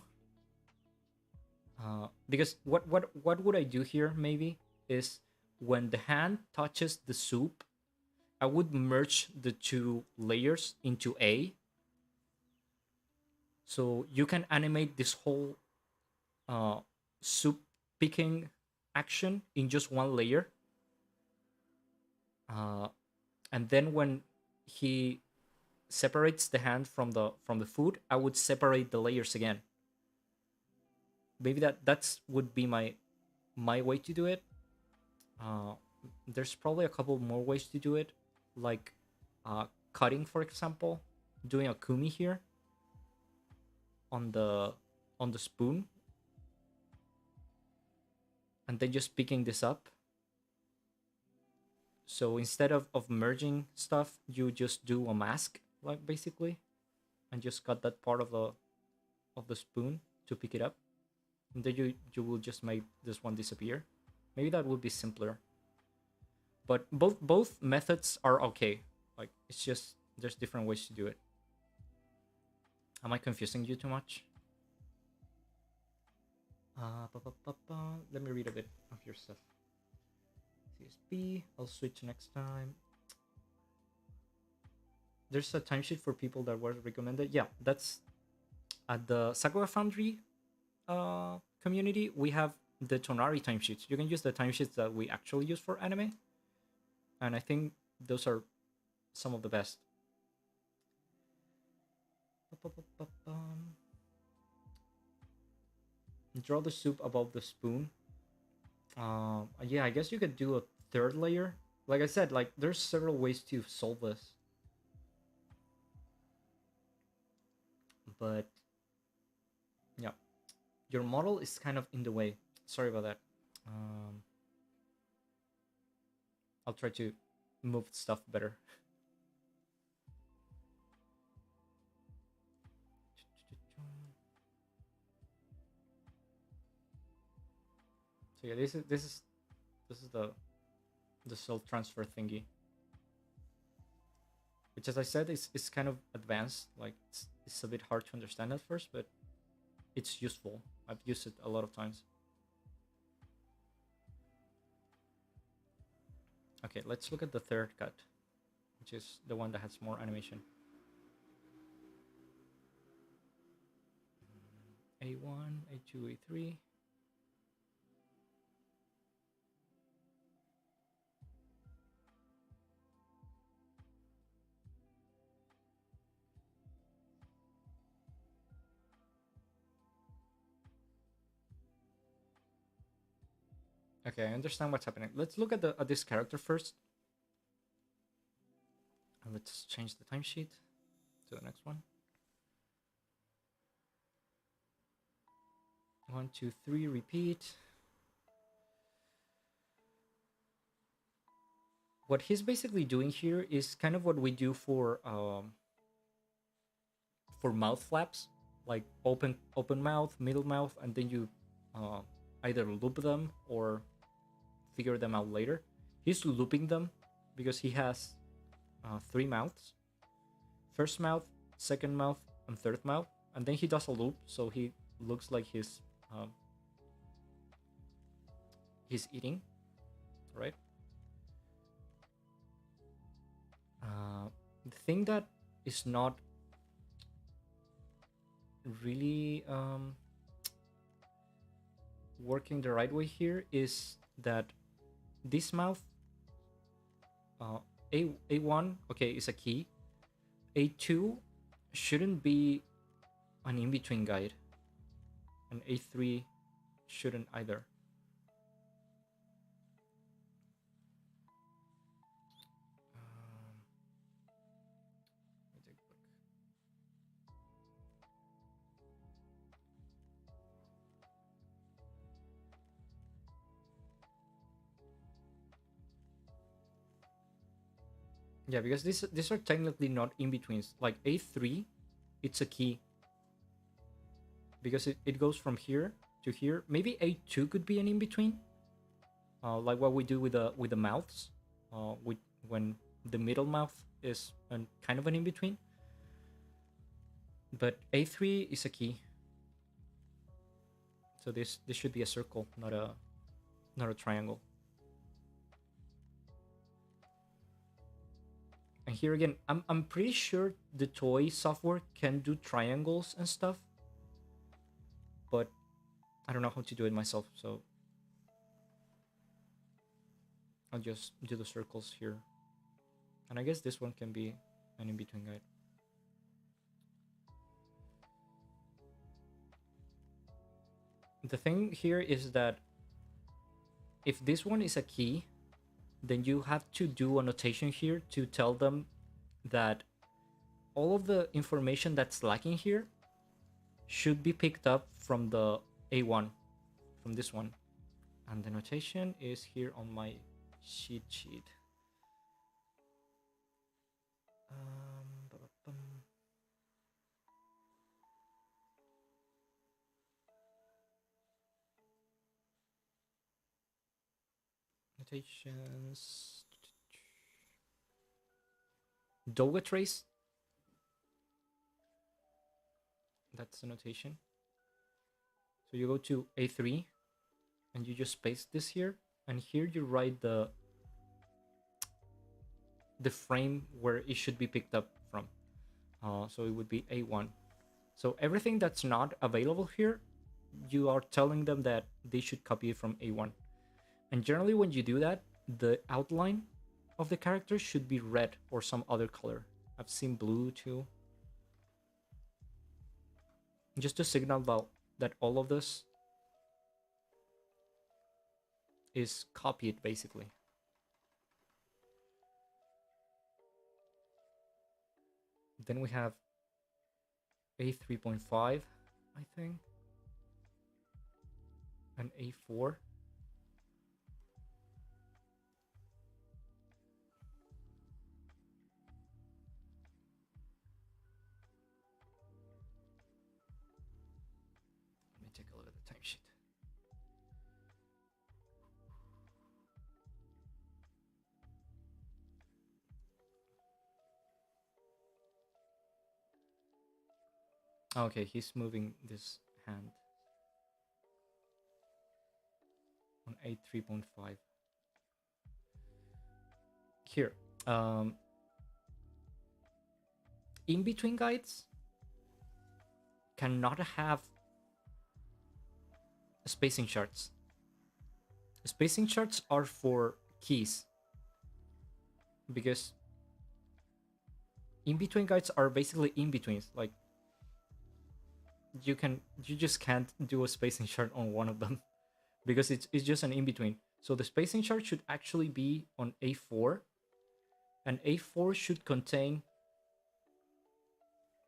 because what would I do here maybe is when the hand touches the soup, I would merge the two layers into A, so you can animate this whole uh, soup picking action in just one layer. Uh, and then when he separates the hand from the food, I would separate the layers again. Maybe that's would be my way to do it. Uh, there's probably a couple more ways to do it, like cutting, for example, doing a kumi here on the spoon, and then just picking this up. So instead of merging stuff, you just do a mask, like basically, and just cut that part of the spoon to pick it up, and then you will just make this one disappear. Maybe that would be simpler. But both methods are okay. Like, it's just there's different ways to do it. Am I confusing you too much? Let me read a bit of your stuff. CSP, I'll switch next time. There's a timesheet for people that were recommended. Yeah, that's at the Sakuga Foundry community. We have the Tonari timesheets. You can use the timesheets that we actually use for anime, and I think those are some of the best. Draw the soup above the spoon. Yeah, I guess you could do a third layer. Like I said, like there's several ways to solve this. But yeah, your model is kind of in the way. Sorry about that. I'll try to move stuff better. So yeah, this is the self transfer thingy, which, as I said, is kind of advanced. Like it's a bit hard to understand at first, but it's useful. I've used it a lot of times. Okay, let's look at the third cut, which is the one that has more animation. A1, A2, A3. Okay, I understand what's happening. Let's look at this character first. And let's change the timesheet to the next one. 1, 2, 3, repeat. What he's basically doing here is kind of what we do for mouth flaps, like open mouth, middle mouth, and then you either loop them or figure them out later. He's looping them because he has 3 mouths: first mouth, second mouth, and third mouth, and then he does a loop, so he looks like he's eating, right? The thing that is not really working the right way here is that this mouth, A1, okay, is a key. A2 shouldn't be an in-between guide, and A3 shouldn't either. Yeah, because these are technically not in-betweens. Like A3, it's a key. Because it goes from here to here. Maybe A2 could be an in-between. Like what we do with the mouths. When The middle mouth is kind of an in-between. But A3 is a key. So this should be a circle, not a triangle. And here again, I'm pretty sure the toy software can do triangles and stuff, but I don't know how to do it myself, so I'll just do the circles here. And I guess this one can be an in-between guide. The thing here is that if this one is a key, then you have to do a notation here to tell them that all of the information that's lacking here should be picked up from the A1, from this one. And the notation is here on my cheat sheet. Notations. Doga trace. That's the notation. So you go to A3 and you just paste this here, and here you write the frame where it should be picked up from. So it would be A1. So everything that's not available here, you are telling them that they should copy it from A1. And generally when you do that, the outline of the character should be red or some other color. I've seen blue too. Just to signal that all of this is copied basically. Then we have A3.5, I think, and A4. Let me take a look at the timesheet. Okay, he's moving this hand on A3.5. Here, in between guides cannot have spacing charts. Spacing charts are for keys, because in between guides are basically in betweens. Like you just can't do a spacing chart on one of them because it's just an in between. So the spacing chart should actually be on A4, and A4 should contain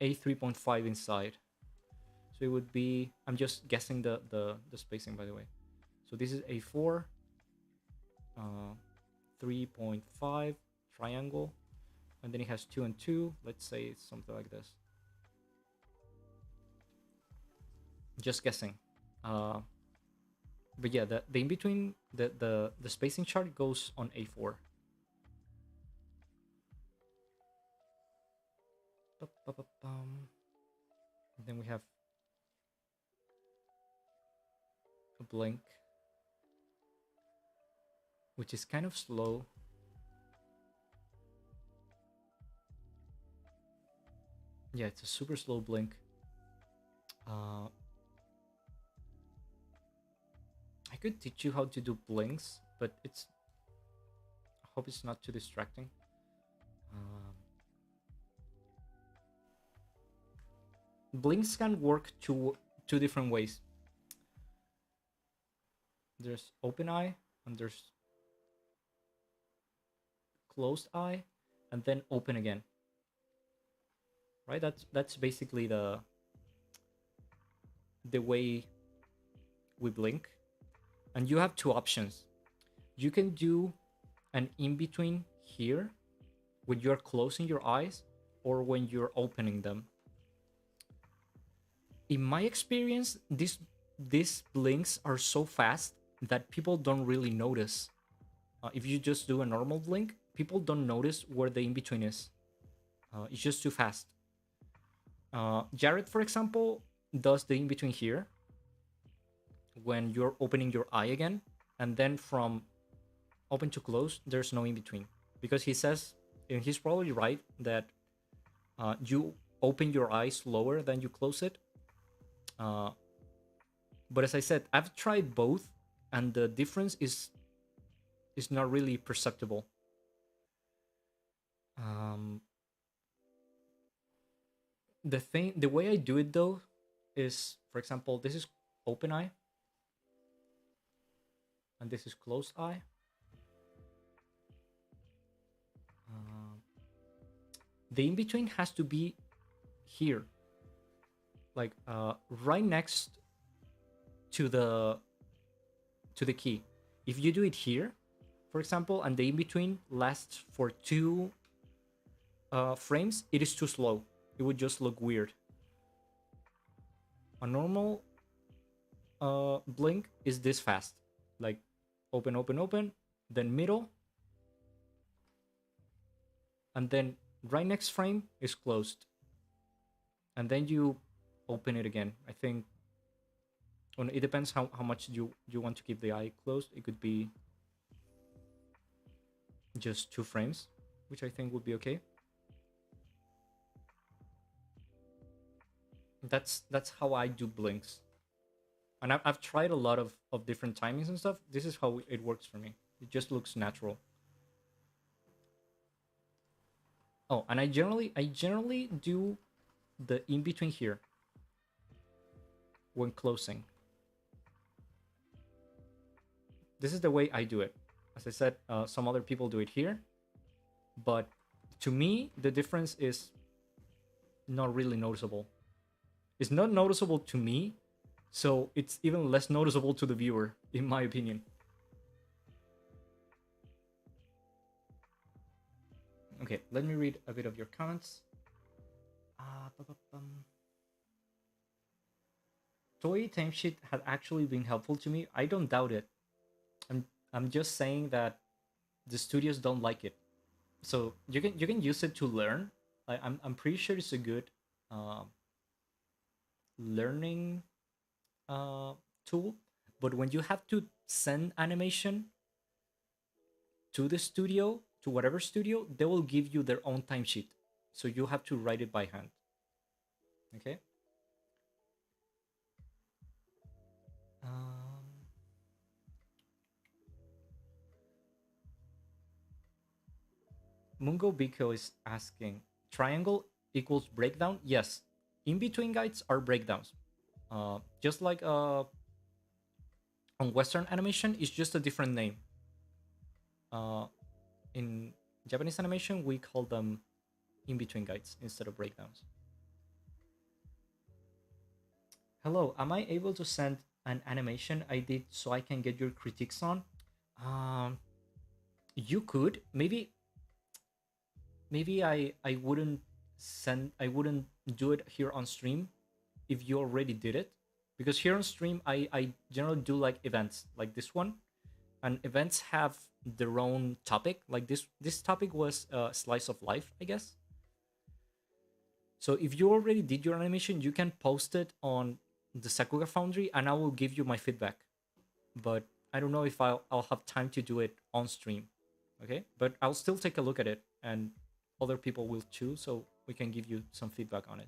A3.5 inside. So it would be, I'm just guessing the spacing, by the way. So this is A4, 3.5 triangle, and then it has 2 and 2. Let's say it's something like this. Just guessing. But yeah, the in between, the spacing chart goes on A4. And then we have a blink, which is kind of slow. Yeah, it's a super slow blink. I could teach you how to do blinks, but I hope it's not too distracting. Blinks can work two different ways. There's open eye, and there's closed eye, and then open again. Right? That's basically the way we blink. And you have two options. You can do an in-between here when you're closing your eyes or when you're opening them. In my experience, these blinks are so fast that people don't really notice. If you just do a normal blink, people don't notice where the in between is. It's just too fast. Jared, for example, does the in between here when you're opening your eye again, and then from open to close, there's no in between, because he says, and he's probably right, that you open your eye slower than you close it. But as I said, I've tried both, and the difference is not really perceptible. Um, the way I do it though is, for example, this is open eye, and this is closed eye. The in between has to be here, like right next to the key. If you do it here, for example, and the in between lasts for 2 frames, it is too slow. It would just look weird. A normal blink is this fast, like open, open, open, then middle, and then right next frame is closed, and then you open it again. I think it depends how much you want to keep the eye closed. It could be just 2 frames, which I think would be okay. That's how I do blinks, and I've tried a lot of different timings and stuff. This is how it works for me. It just looks natural. Oh, and I generally do the in between here when closing. This is the way I do it. As I said, some other people do it here, but to me the difference is not really noticeable. It's not noticeable to me, so it's even less noticeable to the viewer, in my opinion. Okay, let me read a bit of your comments. Toy timesheet had actually been helpful to me. I don't doubt it. I'm just saying that the studios don't like it. So you can use it to learn. I'm pretty sure it's a good learning tool. But when you have to send animation to the studio, to whatever studio, they will give you their own timesheet. So you have to write it by hand. Okay. Mungo Biko is asking, triangle equals breakdown? Yes. In between guides are breakdowns. Just like on Western animation, it's just a different name. In Japanese animation, we call them in between guides instead of breakdowns. Hello, am I able to send an animation I did so I can get your critiques on? You could. Maybe I wouldn't do it here on stream if you already did it, because here on stream I generally do like events like this one, and events have their own topic. Like this topic was slice of life, I guess. So if you already did your animation, you can post it on the Sakuga Foundry and I will give you my feedback. But I don't know if I'll have time to do it on stream. Okay, but I'll still take a look at it, and other people will too, so we can give you some feedback on it.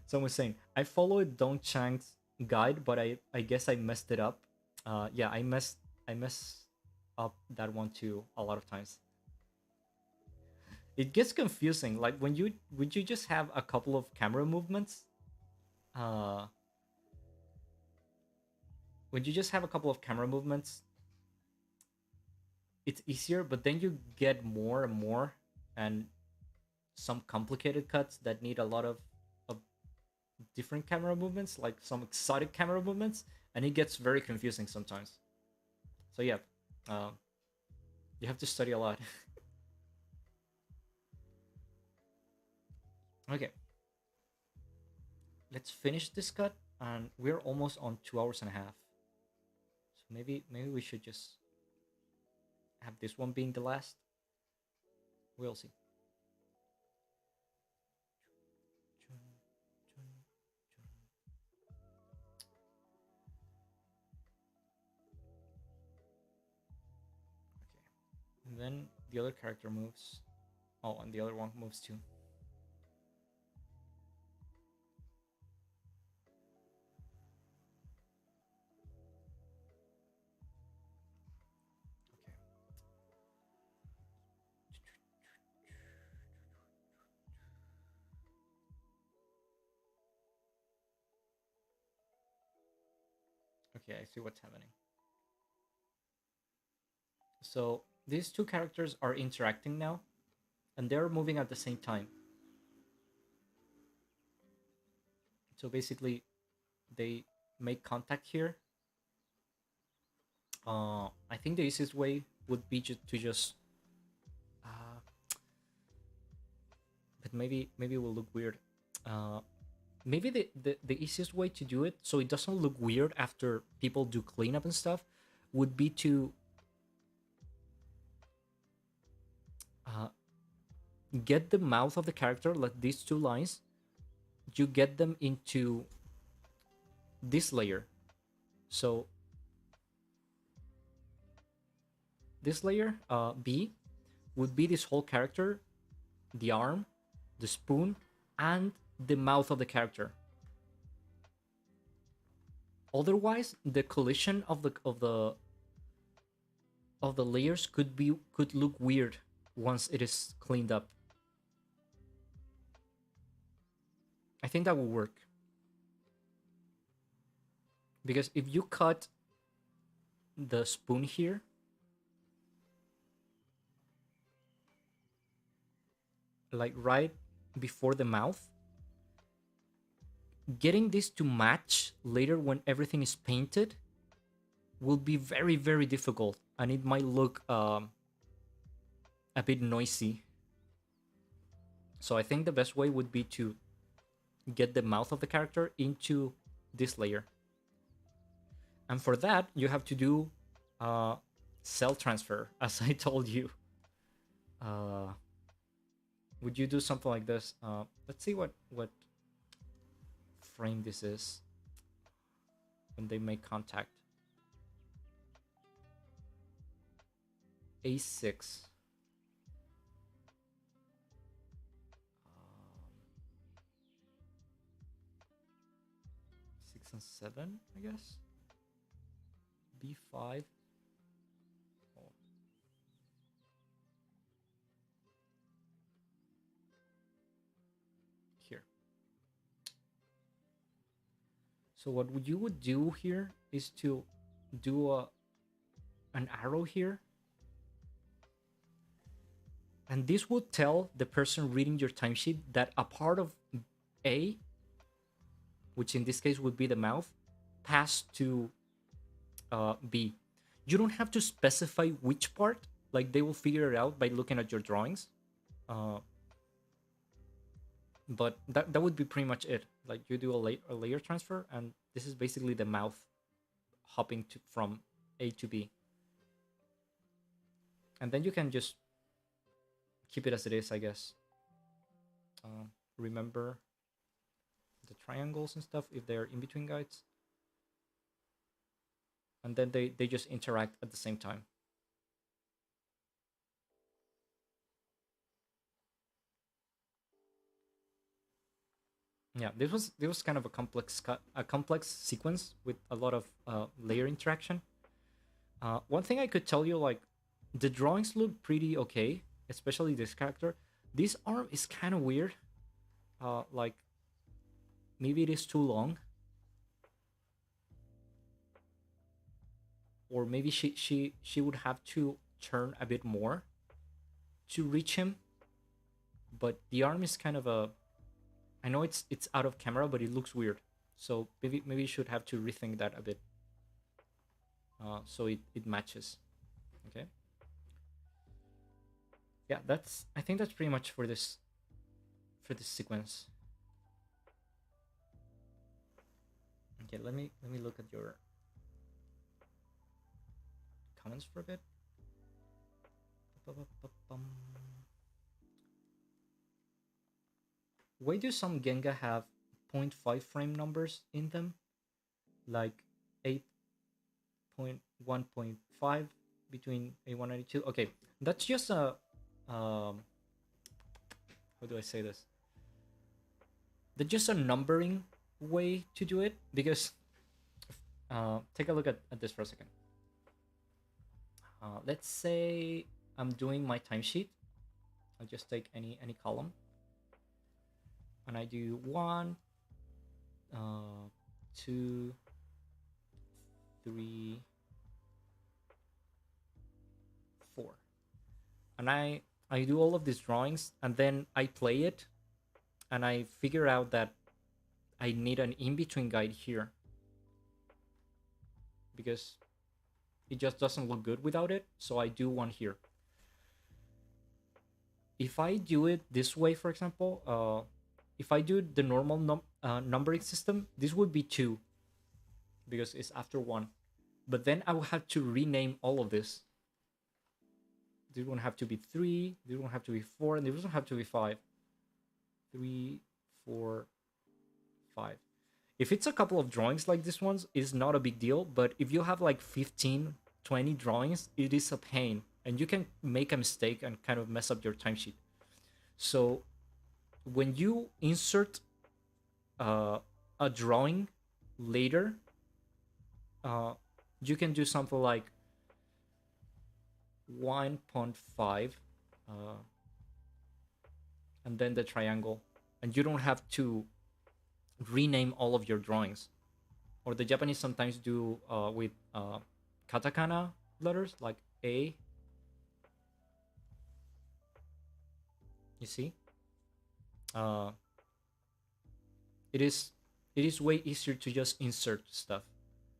Someone's saying, I followed Dong Chang's guide, but I guess I messed it up. Yeah, I messed up that one too a lot of times. It gets confusing. Like when you just have a couple of camera movements, when you just have a couple of camera movements, it's easier, but then you get more and more, and some complicated cuts that need a lot of different camera movements, like some exotic camera movements, and it gets very confusing sometimes. So yeah, you have to study a lot. Okay, let's finish this cut, and we're almost on 2 hours and a half. So Maybe we should just have this one being the last. We'll see. Okay. And then the other character moves. Oh, and the other one moves too. Okay, I see what's happening. So these two characters are interacting now, and they're moving at the same time. So basically, they make contact here. I think the easiest way would be to just, but maybe it will look weird. Maybe the easiest way to do it so it doesn't look weird after people do cleanup and stuff would be to get the mouth of the character, like these two lines, you get them into this layer. So this layer, B, would be this whole character, the arm, the spoon, and the mouth of the character. Otherwise, the collision of the layers could look weird once it is cleaned up. I think that will work. Because if you cut the spoon here, like right before the mouth, getting this to match later when everything is painted will be very, very difficult, and it might look a bit noisy. So I think the best way would be to get the mouth of the character into this layer. And for that, you have to do cell transfer, as I told you. Would you do something like this? Let's see what frame this is when they make contact. A6. 6 and 7, I guess. B5. Oh. Here. So what you would do here is to do an arrow here. And this would tell the person reading your timesheet that a part of A, which in this case would be the mouth, passed to B. You don't have to specify which part. Like, they will figure it out by looking at your drawings. But that would be pretty much it. Like, you do a layer transfer, and this is basically the mouth hopping from A to B. And then you can just keep it as it is, I guess. Remember the triangles and stuff if they're in between guides. And then they just interact at the same time. Yeah, this was kind of a complex sequence with a lot of layer interaction. One thing I could tell you, like, the drawings look pretty okay, especially this character. This arm is kind of weird. Like, maybe it is too long, or maybe she would have to turn a bit more to reach him. But the arm is kind of a, I know it's out of camera, but it looks weird. So maybe you should have to rethink that a bit. So it matches. Okay. Yeah, I think that's pretty much for this sequence. Okay, let me look at your comments for a bit. Why do some Genga have 0.5 frame numbers in them? Like 8.1.5 between A1 and A2. Okay, that's just a how do I say this? That's just a numbering way to do it, because take a look at this for a second. Let's say I'm doing my timesheet. I'll just take any column, and I do 1, 2, 3, 4, and I do all of these drawings, and then I play it, and I figure out that I need an in-between guide here, because it just doesn't look good without it, so I do one here. If I do it this way, for example, if I do the normal numbering system, this would be 2, because it's after 1. But then I will have to rename all of this. This one have to be 3, this one have to be 4, and this one have to be 5. 3, 4, 5. If it's a couple of drawings like this ones, it's not a big deal, but if you have like 15, 20 drawings, it is a pain, and you can make a mistake and kind of mess up your timesheet. So when you insert a drawing later, you can do something like 1.5 and then the triangle, and you don't have to rename all of your drawings. Or the Japanese sometimes do with katakana letters like A. You see, it is way easier to just insert stuff.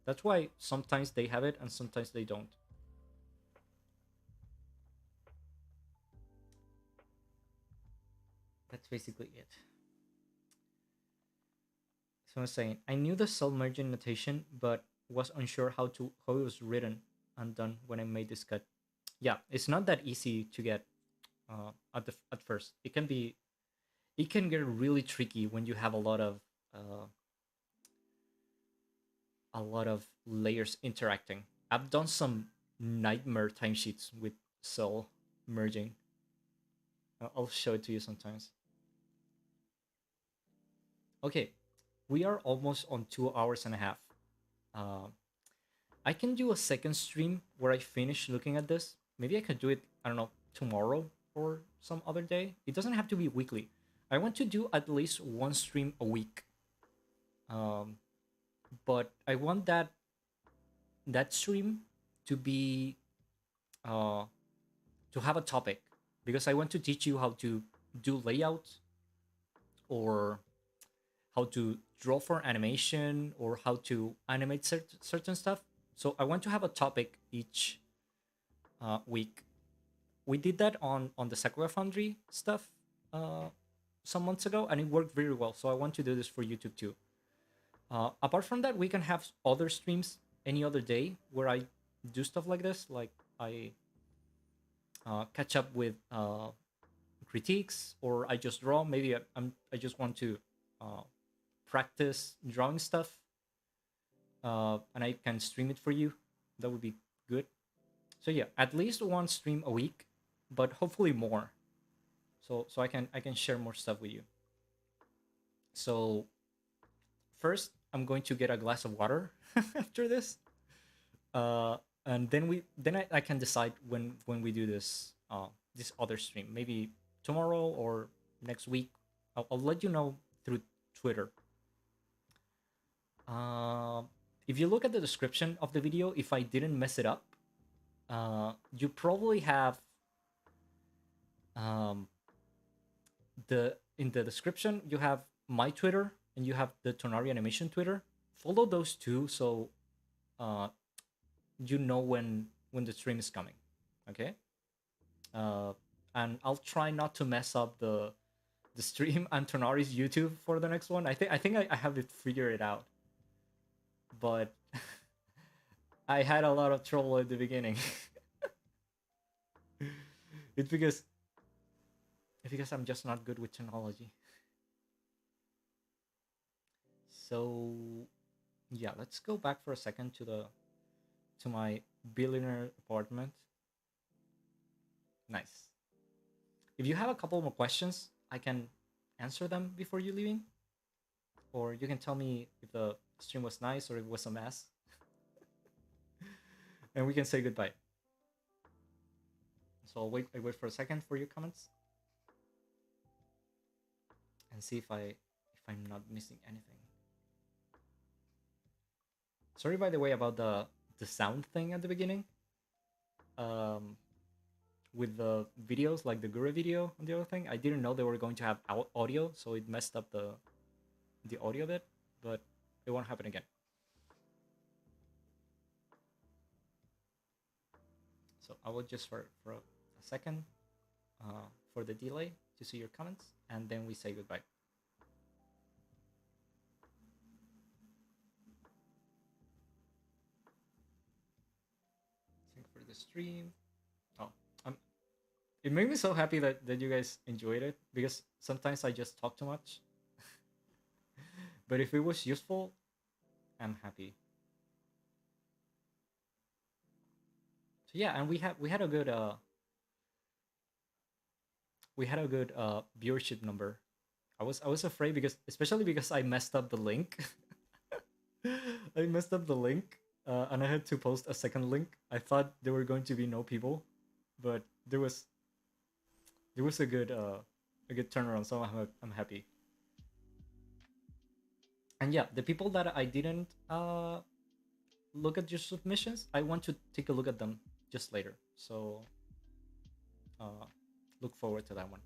That's why sometimes they have it and sometimes they don't. That's basically it. So I'm saying I knew the cell merging notation, but was unsure how it was written and done when I made this cut. Yeah, it's not that easy to get at first. It can get really tricky when you have a lot of layers interacting. I've done some nightmare timesheets with cell merging. I'll show it to you sometimes. Okay, we are almost on 2 hours and a half. I can do a second stream where I finish looking at this. Maybe I could do it, I don't know, tomorrow or some other day. It doesn't have to be weekly. I want to do at least one stream a week. But I want that stream to be to have a topic, because I want to teach you how to do layout, or how to draw for animation, or how to animate certain stuff. So I want to have a topic each week. We did that on the Sakuga Foundry stuff some months ago, and it worked very well. So I want to do this for YouTube too. Apart from that, we can have other streams any other day where I do stuff like this, like I catch up with critiques, or I just draw. Maybe I just want to practice drawing stuff, and I can stream it for you. That would be good. So yeah, at least one stream a week, but hopefully more. So I can share more stuff with you. So first, I'm going to get a glass of water after this, and then I can decide when we do this this other stream. Maybe tomorrow or next week. I'll let you know through Twitter. If you look at the description of the video, if I didn't mess it up, you probably have in the description you have my Twitter and you have the Tonari Animation Twitter. Follow those two, so you know when the stream is coming. Okay. And I'll try not to mess up the stream and Tonari's YouTube for the next one. I think I have it figured out, but I had a lot of trouble at the beginning. it's because I'm just not good with technology. So yeah, let's go back for a second to my billionaire apartment. Nice. If you have a couple more questions, I can answer them before you leaving, or you can tell me if the stream was nice or if it was a mess, and we can say goodbye. So I wait for a second for your comments and see if I'm not missing anything. Sorry, by the way, about the sound thing at the beginning. With the videos, like the Guru video and the other thing, I didn't know they were going to have audio, so it messed up the audio bit, but it won't happen again. So I will just for a second for the delay to see your comments, and then we say goodbye. Thank for the stream. Oh, it made me so happy that you guys enjoyed it, because sometimes I just talk too much. But if it was useful, I'm happy. So yeah, and we had a good viewership number. I was afraid, because especially because I messed up the link. I messed up the link, and I had to post a second link. I thought there were going to be no people, but there was a good turnaround. So I'm happy. And yeah, the people that I didn't look at your submissions, I want to take a look at them just later. So look forward to that one.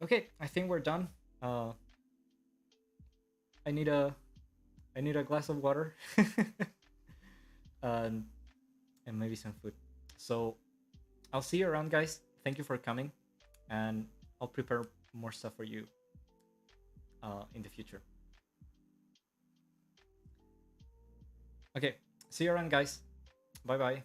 Okay, I think we're done. I need a glass of water and maybe some food. So I'll see you around, guys. Thank you for coming, and I'll prepare more stuff for you in the future. Okay, see you around, guys. Bye bye.